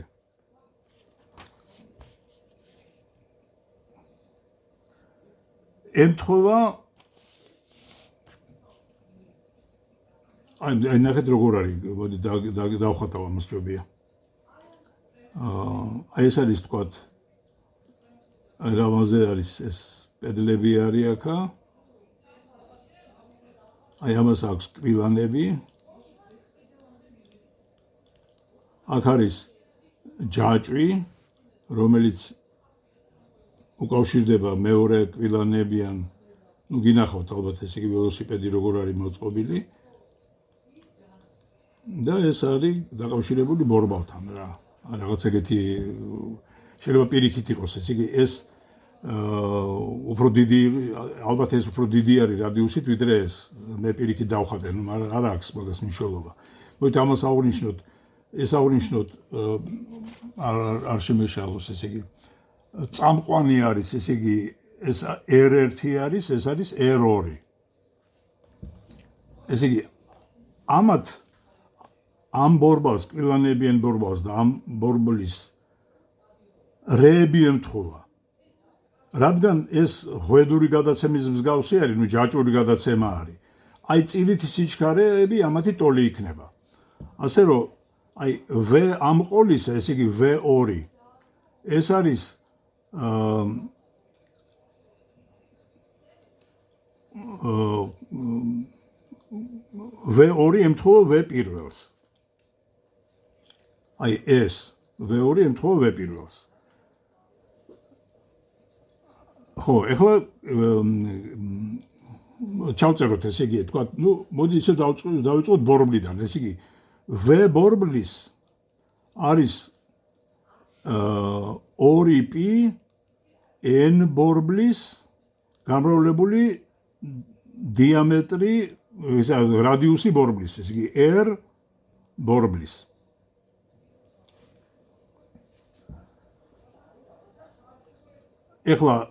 ემთხვევა აი ნახეთ როგორ არის, მოდი დავხატავ ამას ჯობია. აი ეს არის თქვათ აი რამაზე არის ეს პედლები არის აქა. აი ამას აქვს კბილანები. აქ არის ჯაჭვი, რომელიც უკავშირდება მეორე კბილანებიან, გინახავთ ალბათ ეს იგი ველოსიპედი როგორ არის მოწყობილი. და ეს არის დაკავშირებული ბორბალთან რა. რაღაც ეგეთი შეიძლება პირიქით იყოს, ესე იგი ეს უფრო დიდი, ალბათ ეს უფრო დიდი არის რადიუსით ვიდრე ეს. მე პირიქით დავხატე, მაგრამ არ აქვს მაგას მნიშვნელობა. მოით ამას აღვნიშნოთ, ეს აღვნიშნოთ არ შემეშალოს, ესე იგი წამყვანი არის, ესე იგი ეს R1 არის, ეს არის R2. ესე იგი ამათ ამ ბორბალს, კბილანებიან ბორბალს და ამ ბორბლის რეები ემთხვევა. რადგან ეს ღვედური გადაცემის მსგავსი არის, ჯაჭვური გადაცემა არის. აი წილითი სიჩქარეები ამათი ტოლი იქნება. ასე რომ აი V ამ ყოლისა, ესე იგი V2 ეს არის V2 ემთხვევა V1-ს. აი ეს V2 ემთხვევა V1-ს. ხო, ეხლა ჩავწეროთ ესე იგი თქვა, მოდი ისე დავიწყოთ ბორბლიდან, ესე იგი V ბორბლის არის 2π n ბორბლის გამრავლებული დიამეტრი, რადიუსი ბორბლის, ესე იგი r ბორბლის. ეხლა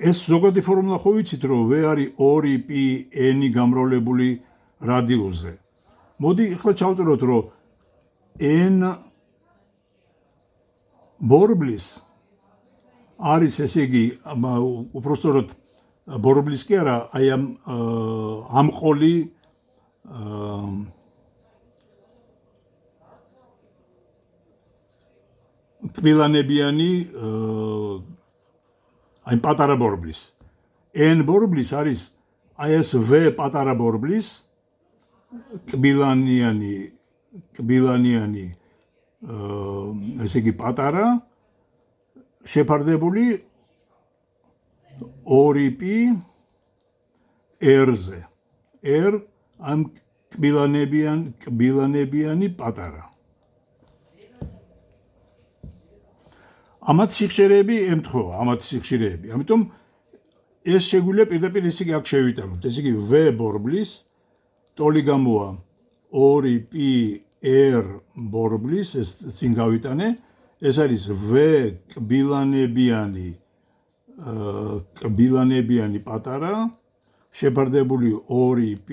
ეს ზოგადი ფორმულა ხო ვიცით, რომ V არის 2π n გამრავლებული რადიუსზე. მოდი ეხლა ჩავწეროთ, რომ n ბორბლის არის, ესე იგი, უпростоროდ ბორბლის კი არა, აი ამყოლი კბილანებიანი აი პატარა ბორბლის. n ბორბლის არის აი ეს V პატარა ბორბლის კბილანიანი ესე იგი პატარა შეფარდებული 2π r-ზე. r ამ კბილანებიანი პატარა. ამათ სიხშირეები ემთხვევა, ამათ სიხშირეები. ამიტომ ეს შეგვიძლია პირდაპირ ისე აქ შევიტანოთ. ესე იგი V ბორბლის ტოლი გამოვა 2π r ბორბლის, ეს წინ გავიტანე, ეს არის V კბილანებიანი პატარა შეფარდებული 2π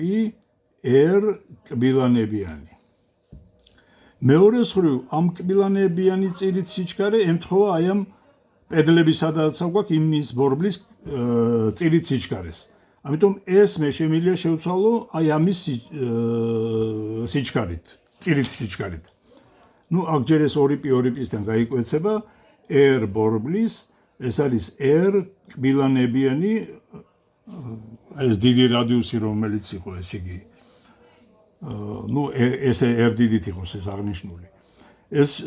r კბილანებიანი. მეორე მხრივ ამ კბილანებიანი წირით სიჩქარე ემთხვევა აი ამ პედლების სადაც გვაქვს იმის ბორბლის წირით სიჩქარეს. ამიტომ ეს მე შემიძლია შევცვალო აი ამის სიჩქარით, წირით სიჩქარით. ნუ აქ ჯერ ეს 2π 2π-სთან გაიკვეცება r ბორბლის, ეს არის r კბილანებიანი, ეს დიდი რადიუსი რომელიც იყო, ესე იგი ნუ ესე r დიდით იყოს ეს აღნიშნული. ეს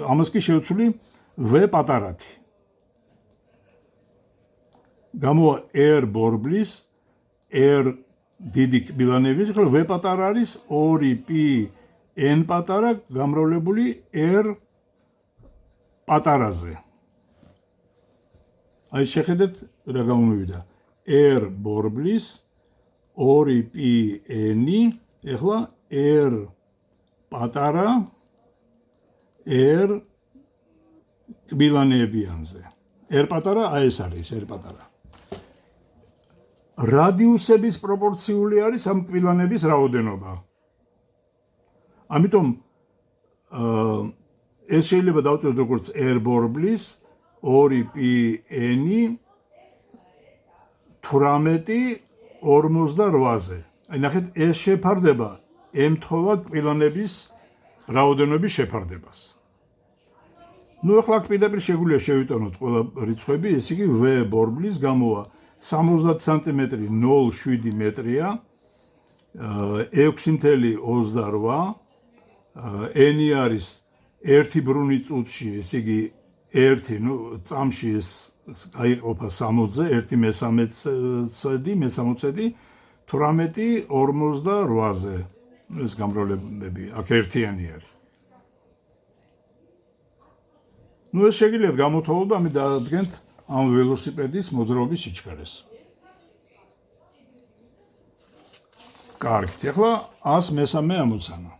ამას კი შევცვლი V პატარათი. გამოვა r ბორბლის r დიდი კბილანების, ხოლო V პატარა არის 2π n პატარა გამრავლებული r პატარაზე. აი შეხედეთ რა გამომივიდა. r ბორბლის 2π n, ეხლა r პატარა r კბილანებიანზე. r პატარა აი ეს არის r პატარა. რადიუსების პროპორციული არის ამ კბილანების რაოდენობა. ამიტომ ეს შეიძლება დავწეროთ როგორც r ბორბლის 2π n 18-48-ზე. აი ნახეთ, ეს შეფარდება ემთხვევა კბილანების რაოდენობის შეფარდებას. ნუ ახლა პირდაპირ შეგვიძლია შევიტანოთ ყველა რიცხვები, ესე იგი V ბორბლის გამოვა 60 სანტიმეტრი 0,7 მეტრია, 6.28, n არის 1 ბრუნი წუთში, ესე იგი 1, ნუ წამში ეს გაიყოფა 60-ზე, 1/3 18-48-ზე. ეს გამრავლებები აქ ერთიანი არის. ნუ ეს შეგიძლიათ გამოთვალოთ და ამით დაადგენთ ამ ველოსიპედის მოძრაობის სიჩქარეს. კარგით, ახლა 103 ამოცანა.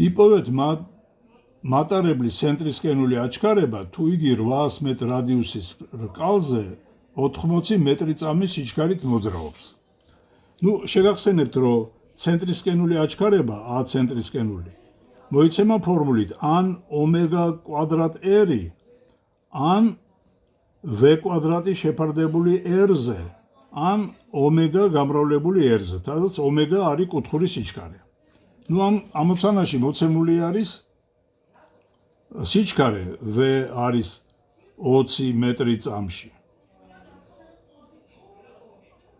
იპოვეთ მატარებლის ცენტრისკენული აჩქარება, თუ იგი 800 მეტ რადიუსის რკალზე 80 მეტრიწამის სიჩქარით მოძრაობს. ნუ შეგახსენებთ, რომ ცენტრისკენული აჩქარება, a ცენტრისკენული, მოიცემა ფორმულით ან ომეგა კვადრატ r, ან v კვადრატი შეფარდებული r-ზე, ან ომეგა გამრავლებული r-ზე, სადაც ომეგა არის კუთხური სიჩქარე. ნუ ამ ამოცანაში მოცემული არის სიჩქარე v არის 20 მეტრი წამში.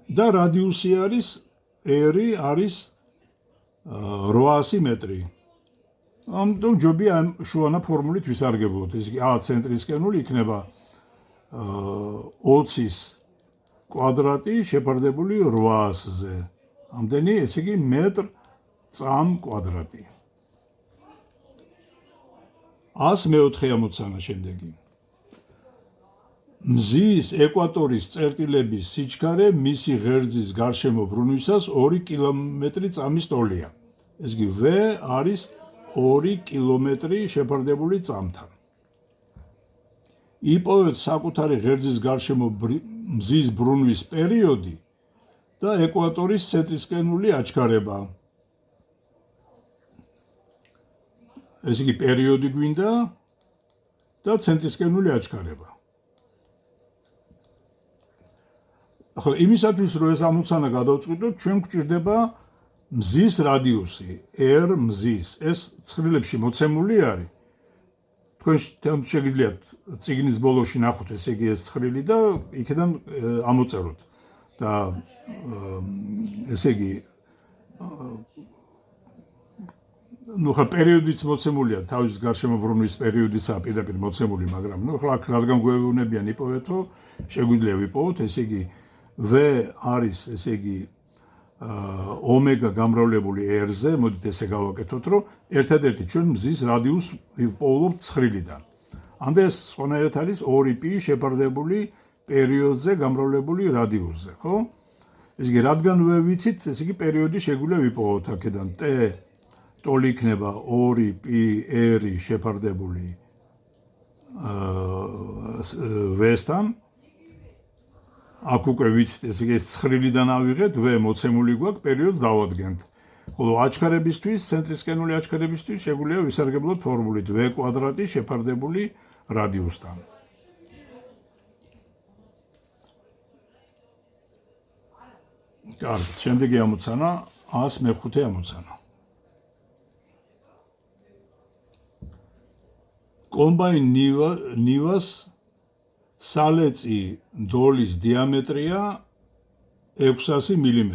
და რადიუსი არის r არის 800 მეტრი. ამიტომ ჯობია ამ შუანა ფორმულით ვისარგებლოთ. ეს იგი a ცენტრისკენული იქნება 20-ის კვადრატი შეფარდებული 800-ზე. ამდენი, ესე იგი მეტრ წამ კვადრატი. 104 ამოცანა შემდეგი. მზის ეკვატორის წერტილების სიჩქარე მისი ღერძის გარშემო ბრუნვისას 2 კილომეტრი წამის ტოლია. ეს იგი V არის 2 კილომეტრი შეფარდებული წამთან. იპოვეთ საკუთარი ღერძის გარშემო მზის ბრუნვის პერიოდი და ეკვატორის ცენტრისკენული აჩქარება. ეს იგი პერიოდი გვინდა და ცენტრისკენული აჩქარება. ახლა იმისათვის რომ ეს ამოცანა გადავწყვიტოთ, ჩვენ გვჭირდება მზის რადიუსი, r მზის. ეს ცხრილებში მოცემული არის. თქვენ შეგიძლიათ წიგნის ბოლოში ნახოთ, ესე იგი ეს ცხრილი და იქიდან ამოწეროთ. და ესე იგი ნუ ხა პერიოდიც მოცემულია, თავის გარშემო ბრუნვის პერიოდისაა პირდაპირ მოცემული, მაგრამ ნუ ხა რადგან გვეუბნებიან იპოვეთო, შეგვიძლია ვიპოვოთ, ესე იგი V არის, ესე იგი ომეგა გამრავლებული R-ზე, მოდით ესე გავაკეთოთ, რომ ერთადერთი ჩვენ მზის რადიუსს ვიპოვებთ ცხრილიდან. ანდა ეს სხვანაირად არის 2π შეფარდებული პერიოდზე გამრავლებული რადიუსზე, ხო? ესე იგი რადგან ვიცით, ესე იგი პერიოდი შეგვიძლია ვიპოვოთ აქედან t ტოლი იქნება 2π r შეფარდებული V-სთან. აქ უკვე ვიცით, ესე იგი ეს ცხრილიდან ავიღეთ, V მოცემული გვაქვს, პერიოდს დავადგენთ. ხოლო აჩქარებისთვის, ცენტრისკენული აჩქარებისთვის შეგვიძლია ვისარგებლოთ ფორმულით V კვადრატი შეფარდებული რადიუსთან. კარგი, შემდეგი ამოცანა 105 ამოცანა. კომბაინ ნივას სალეწი დოლის დიამეტრია 600 მმ.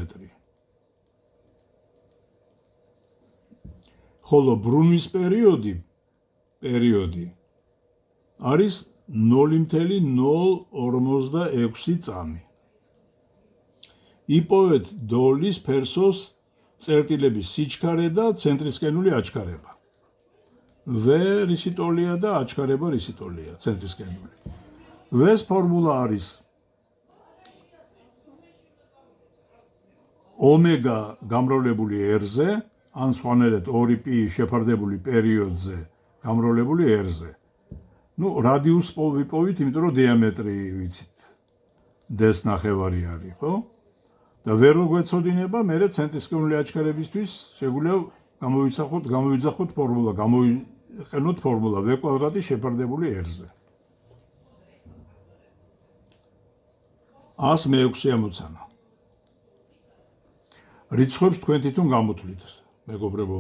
ხოლო ბრუნვის პერიოდი არის 0,046 წამი. იპოვეთ დოლის ფერსოს წერტილების სიჩქარე და ცენტრისკენული აჩქარება. V რისი ტოლია და აჩქარება რისი ტოლია, ცენტრისკენული. V-ს ფორმულა არის ომეგა გამრავლებული R-ზე, ან სხვანაირად 2π შეფარდებული პერიოდზე გამრავლებული R-ზე. ნუ რადიუსს ვიპოვით, იმიტომ რომ დიამეტრი ვიცით. D-ს ნახევარი არის, ხო? და ვერ გვეცოდინება, მერე ცენტრისკენული აჩქარებისთვის შეგვიძლია გამოვიძახოთ ფორმულა, გამოვიყენოთ ფორმულა V კვადრატი შეფარდებული R-ზე. 106 ამოცანა. რიცხვებს თქვენ თვითონ გამოთვლით, მეგობრებო.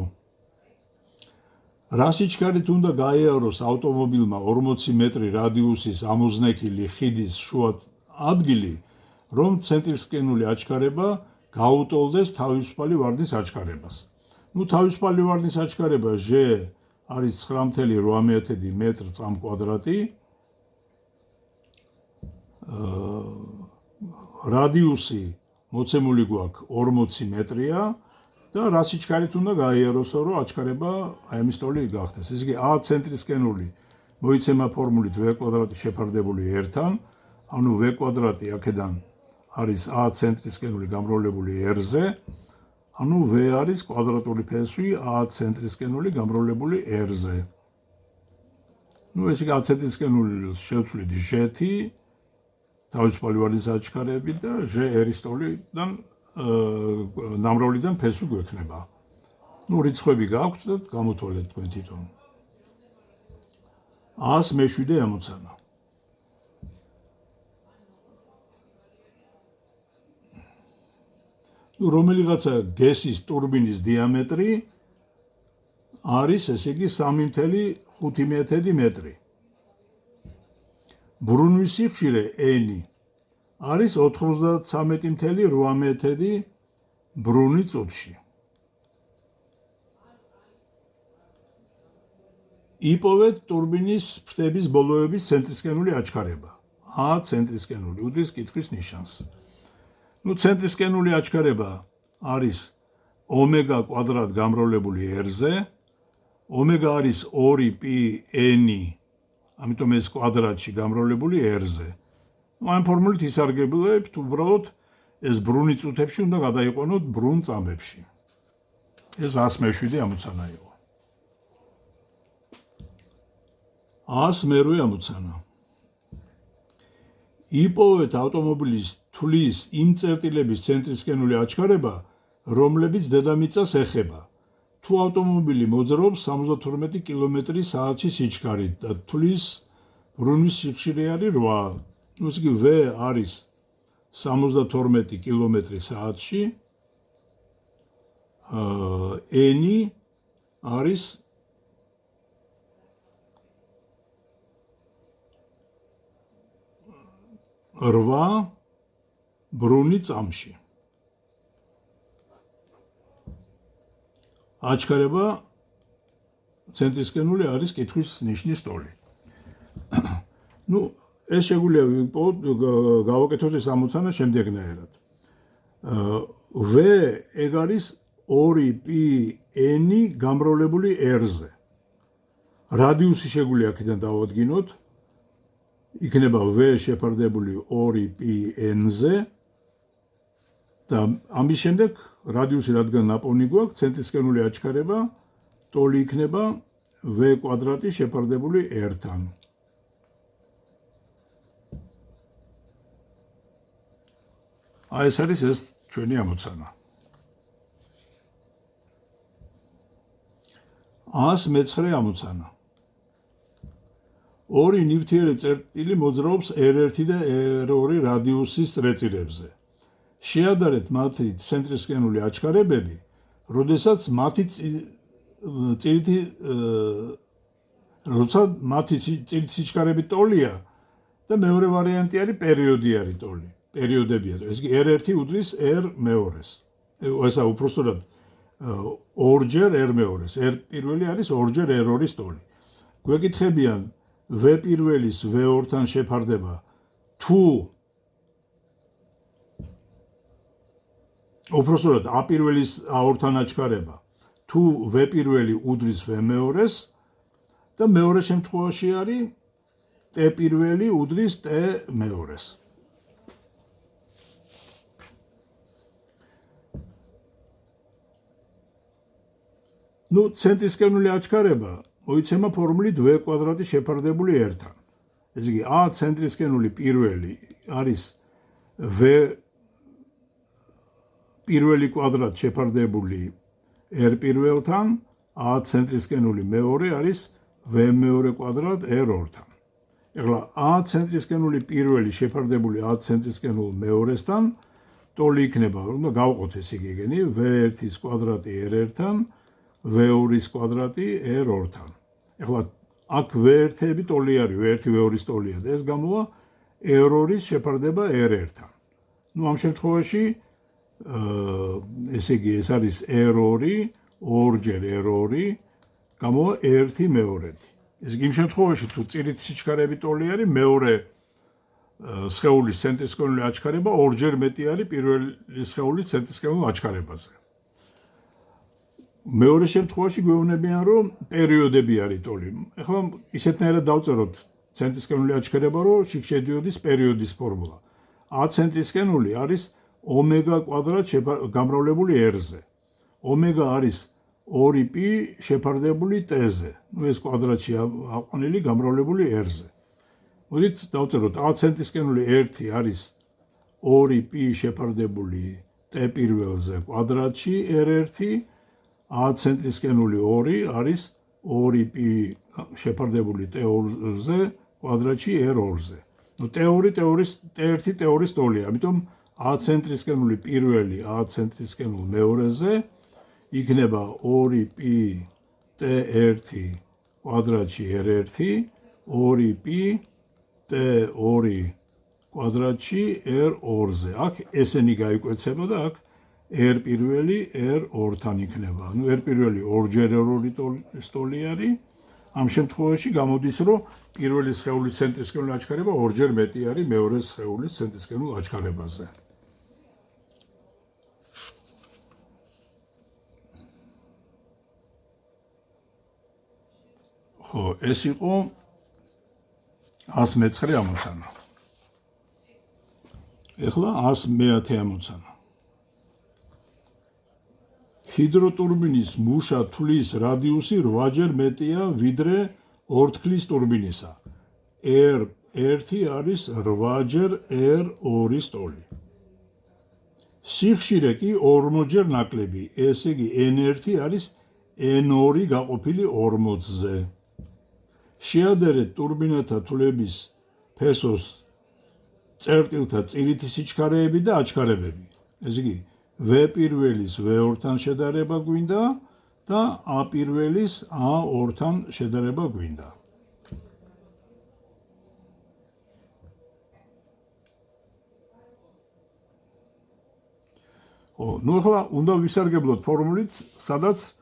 რა სიჩქარით უნდა გაიაროს ავტომობილმა 40 მეტრი რადიუსის ამოზნექილი ხიდის შუა ადგილი, რომ ცენტრისკენული აჩქარება გაუტოლდეს თავისუფალი ვარდის აჩქარებას. ნუ თავისუფალი ვარდის აჩქარება G არის 9.8 მეტრ წამ კვადრატი. რადიუსი მოცემული გვაქვს 40 მეტრია და რა სიჩქარით უნდა გაიაროსო, რომ აჩქარება აი ამის ტოლი გახდეს. ესე იგი a ცენტრისკენული მოიცემა ფორმულით V კვადრატი შეფარდებული R-თან, ანუ V კვადრატი აქედან არის a ცენტრისკენული გამრავლებული R-ზე, ანუ V არის კვადრატული ფესვი a ცენტრისკენული გამრავლებული R-ზე. ნუ ესე იგი a ცენტრისკენული შევცვლით Ž-ი თავისუფალი ვარდის აჩქარებით და Ž R-ის ტოლიდან ნამრავლიდან ფესვი გვექნება. ნუ რიცხვები გაქვთ და გამოთვალეთ თქვენ თვითონ. 107 ამოცანა. ნუ რომელიღაცა გესის ტურბინის დიამეტრი არის, ესე იგი 3.5 მეტრი. ბრუნვის სიხშირე N არის 93.8 ბრუნი წუთში. იპოვეთ ტურბინის ფრთების ბოლოების ცენტრისკენული აჩქარება. A ცენტრისკენული უდრის კითხვის ნიშანს. ცენტრისკენული აჩქარება არის ომეგა კვადრატ გამრავლებული r-ზე. ომეგა არის 2πn, ამიტომ ეს კვადრატში გამრავლებული r-ზე. ამ ფორმულით ისარგებლობთ უბრალოდ ეს ბრუნი წუთებში უნდა გადაიყვანოთ ბრუნ წამებში. ეს 107 ამოცანა იყო. 108 ამოცანა. იპოვეთ ავტომობილის თვლის იმ წერტილების ცენტრისკენული აჩქარება, რომლებიც დედამიწას ეხება. თუ ავტომობილი მოძრაობს 72 კმ/სთ სიჩქარით და თვლის ბრუნვის სიხშირე არის 8. ესე იგი V არის 72 კმ/სთ. N არის 8 ბრუნი წამში. აჩქარება ცენტრისკენული არის კითხვის ნიშნის ტოლი. ეს შეგვიძლია გავაკეთოთ ეს ამოცანა შემდეგნაირად. V ეგ არის 2πn გამრავლებული r-ზე. რადიუსი შეგვიძლია აქედან დავადგინოთ. იქნება V შეფარდებული 2πn-ზე და ამის შემდეგ რადიუსი რადგან ნაპოვნი გვაქვს, ცენტრისკენული აჩქარება ტოლი იქნება V კვადრატი შეფარდებული r-თან. ეს არის ეს ჩვენი ამოცანა. 109 ამოცანა. ორი ნივთიერი წერტილი მოძრაობს R1 და R2 რადიუსის წრეწირებზე. შეადარეთ მათი ცენტრისკენული აჩქარებები, როცა მათი წირი სიჩქარები ტოლია და მეორე ვარიანტი არის პერიოდიარი ტოლი. პერიოდებია. ეს იგი R1 უდრის R2-ს. ესა უпростоრად ორჯერ R2-ს. R პირველი არის ორჯერ R2-ის ტოლი. გვეკითხებიან V პირველის V2-თან შეფარდება თუ უпростоრად A პირველის A2-თან აჩქარება თუ V პირველი უდრის V2-ს და მეორე შემთხვევაში არის T პირველი უდრის T2-ს. ცენტრისკენული აჩქარება მოიცემა ფორმულით V კვადრატი შეფარდებული r-თან. ესე იგი A ცენტრისკენული პირველი არის V პირველი კვადრატ შეფარდებული r პირველთან, A ცენტრისკენული მეორე არის V მეორე კვადრატ r2-თან. ეხლა A ცენტრისკენული პირველი შეფარდებული A ცენტრისკენულ მეორესთან ტოლი იქნება, უნდა გავყოთ ეს იგეგენი V1-ის კვადრატი r1-თან, V2-ის კვადრატი r2-თან. ეხლა აქ V1-ები ტოლი არის, V1 V2-ის ტოლია და ეს გამოვა r2-ის შეფარდება r1-თან. ამ შემთხვევაში ესე იგი ეს არის r2 ორჯერ r2 გამოვა 1 მეორედი. ესე იგი იმ შემთხვევაში თუ წირით სიჩქარები ტოლი არის, მეორე სხეულის ცენტრისკენული აჩქარება ორჯერ მეტი არის პირველი სხეულის ცენტრისკენულ აჩქარებაზე. მეორე შემთხვევაში გვეუბნებიან, რომ პერიოდები არის ტოლი. ეხლა ისეთნაირად დავწეროთ ცენტრისკენული აჩქარება, რომ იქ შედიოდეს პერიოდის ფორმულა. A ცენტრისკენული არის ომეგა კვადრატ გამრავლებული r-ზე. ომეგა არის 2π შეფარდებული t-ზე. ეს კვადრატში აყვანილი გამრავლებული r-ზე. მოდით დავწეროთ A ცენტრისკენული 1 არის 2π შეფარდებული t პირველზე კვადრატში r1, A ცენტრისკენული 2 არის 2π შეფარდებული t2-ზე კვადრატში r2-ზე. T1 T2-ის ტოლია, ამიტომ A ცენტრისკენული პირველი A ცენტრისკენულ მეორეზე იქნება 2π t1 კვადრატში r1, 2π t2 კვადრატში r2-ზე. აქ ესენი გაიკვეცება და აქ r პირველი r2-თან იქნება. R პირველი ორჯერ r2 ტოლი არის ამ შემთხვევაში გამოდის, რომ პირველი სხეულის ცენტრისკენული აჩქარება ორჯერ მეტი არის მეორე სხეულის ცენტრისკენულ აჩქარებაზე. ხო, ეს იყო 109 ამოცანა. ეხლა 110 ამოცანა. ჰიდროტურბინის მუშა თვლის რადიუსი 8-ჯერ მეტია ვიდრე ორთქლის ტურბინისა. R1 არის 8-ჯერ R2-ის ტოლი. სიხშირე კი 40-ჯერ ნაკლები, ესე იგი N1 არის N2 გაყოფილი 40-ზე. შეადერეთ ტურბინათა თვლების ფესოს წერტილთა წირითი სიჩქარეები და აჩქარებები. ესე იგი V1-ის V2-თან შედარება გვინდა და A1-ის A2-თან შედარება გვინდა. ხო, ნუ ახლა უნდა ვისარგებლოთ ფორმულით, სადაც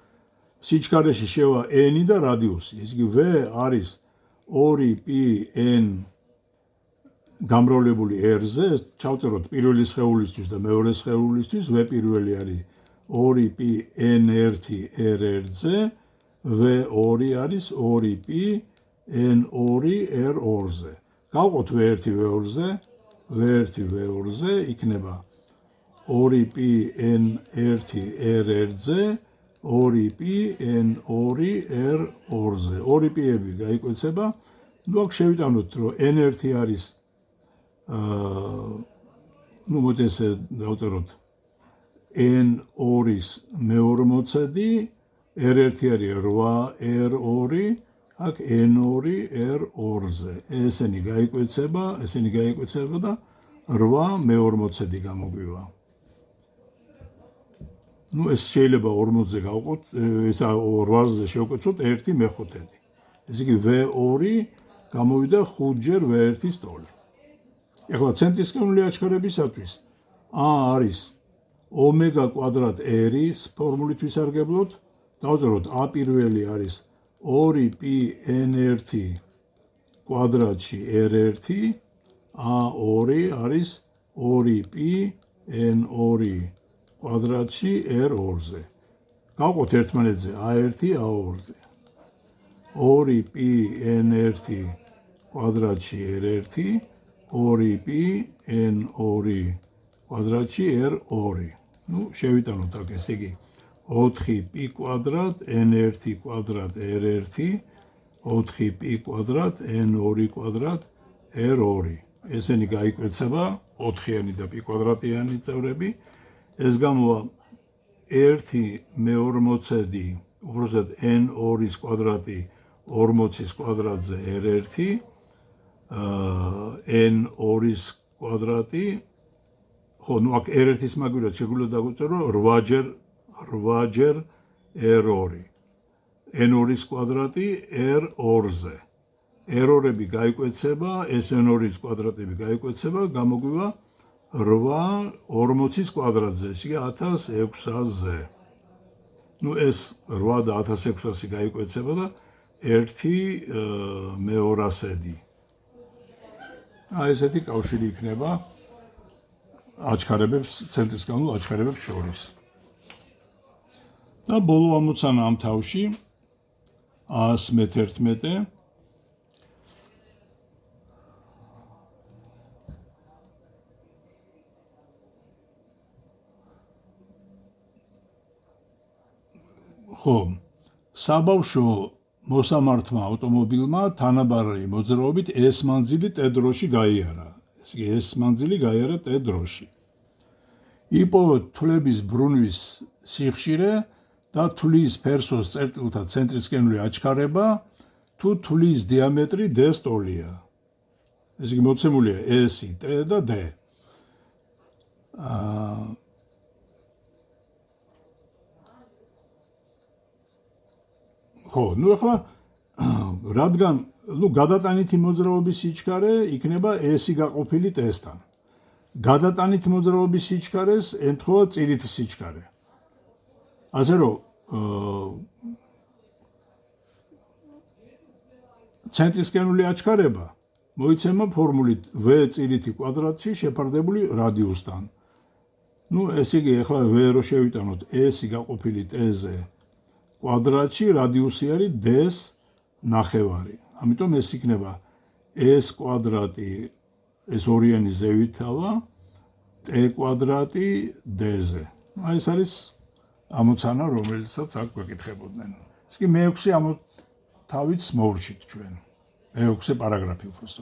სიჩქარეში შევა n და რადიუსი. ესე იგი V არის 2πn გამრავლებული R-ზე, ეს ჩავწეროთ პირველი სხეულისთვის და მეორე სხეულისთვის, V1 არის 2πn1 R1-ზე, V2 არის 2πn2 R2-ზე. გავყოთ V1 V2-ზე, V1 V2-ზე იქნება 2πn1 R1-ზე, 2πn2 R2-ზე. 2π-ები გაიკვეცება. ნუ აქ შევიტანოთ, რომ n1 არის ნუ მოდი ესე დავწეროთ n2-ის მე-40, R1 არის 8R2, აქ n2 R2-ზე. ესენი გაიკვეცება და 8 მე-40 გამოგვივა. ნუ ეს შეიძლება 40-ზე გავყოთ, ესა 8-ზე შევკვეცოთ 1 მე-5. ესე იგი V2 გამოვიდა 5-ჯერ V1-ის ტოლი. ეხლა ცენტრისკენული აჩქარებისათვის A არის ომეგა კვადრატ R-ის ფორმულით ვისარგებლოთ. დავწეროთ A1 არის 2πn1 კვადრატში R1, A2 არის 2πn2 კვადრატში R2-ზე. გავყოთ ერთმანეთზე A1, A2-ზე. 2πn1 კვადრატში R1, 2πn2 კვადრატში R2. ნუ შევიტანოთ აქ, ესე იგი 4π კვადრატ n1 კვადრატ R1, 4π კვადრატ n2 კვადრატ R2. ესენი გაიკვეცება 4-იანი და π კვადრატიანი წევრები. ეს გამოვა 1 მე-40, უბრალოდ n2-ის კვადრატი 40-ის კვადრატზე R1, n2-ის კვადრატი, ხო, ნუ აქ R1-ის მაგვირად შეგვიძლია დავწერო 8-ჯერ R2, n2-ის კვადრატი R2-ზე. R2-ები გაიკვეცება, ეს n2-ის კვადრატები გაიკვეცება, გამოგვივა 8 40-ის კვადრატზე, ესე იგი 1600-ზე. ნუ ეს 8 და 1600 გაიკვეცება და 1 მე-200. ესეთი კავშირი იქნება აჩქარებებს, ცენტრისკენულ აჩქარებებს შორის. და ბოლო ამოცანა ამ თავში 111. ხო, საბავშვო მოსამართმა ავტომობილმა თანაბარი მოძრაობით S მანძილი T დროში გაიარა. ესე იგი S მანძილი გაიარა T დროში. იპოვა თვლების ბრუნვის სიხშირე და თვლის ფერსოს წერტილთა ცენტრისკენული აჩქარება, თუ თვლის დიამეტრი D-ს ტოლია. ესე იგი მოცემულია S, T და D. ხო, ნუ ახლა რადგან გადატანითი მოძრაობის სიჩქარე იქნება S-ი გაყოფილი T-სთან. გადატანითი მოძრაობის სიჩქარეს ემთხვევა წირითი სიჩქარე. ასე რომ ცენტრისკენული აჩქარება მოიცემა ფორმულით v წირითი კვადრატში შეფარდებული რადიუსთან. ნუ ეს იგი ახლა v რო შევიტანოთ s-ი გაყოფილი t-ზე კვადრატში რადიუსი არის d-ს ნახევარი. ამიტომ ეს იქნება s კვადრატი ეს ორიანი ზევითავა t კვადრატი d-ზე. აი ეს არის ამოცანა, რომელსაც აქ გვეკითხებოდნენ. ეს კი მე-6 ამოთავით მოვრჩით ჩვენ. მე-6 პარაგრაფი უფრო სწორად.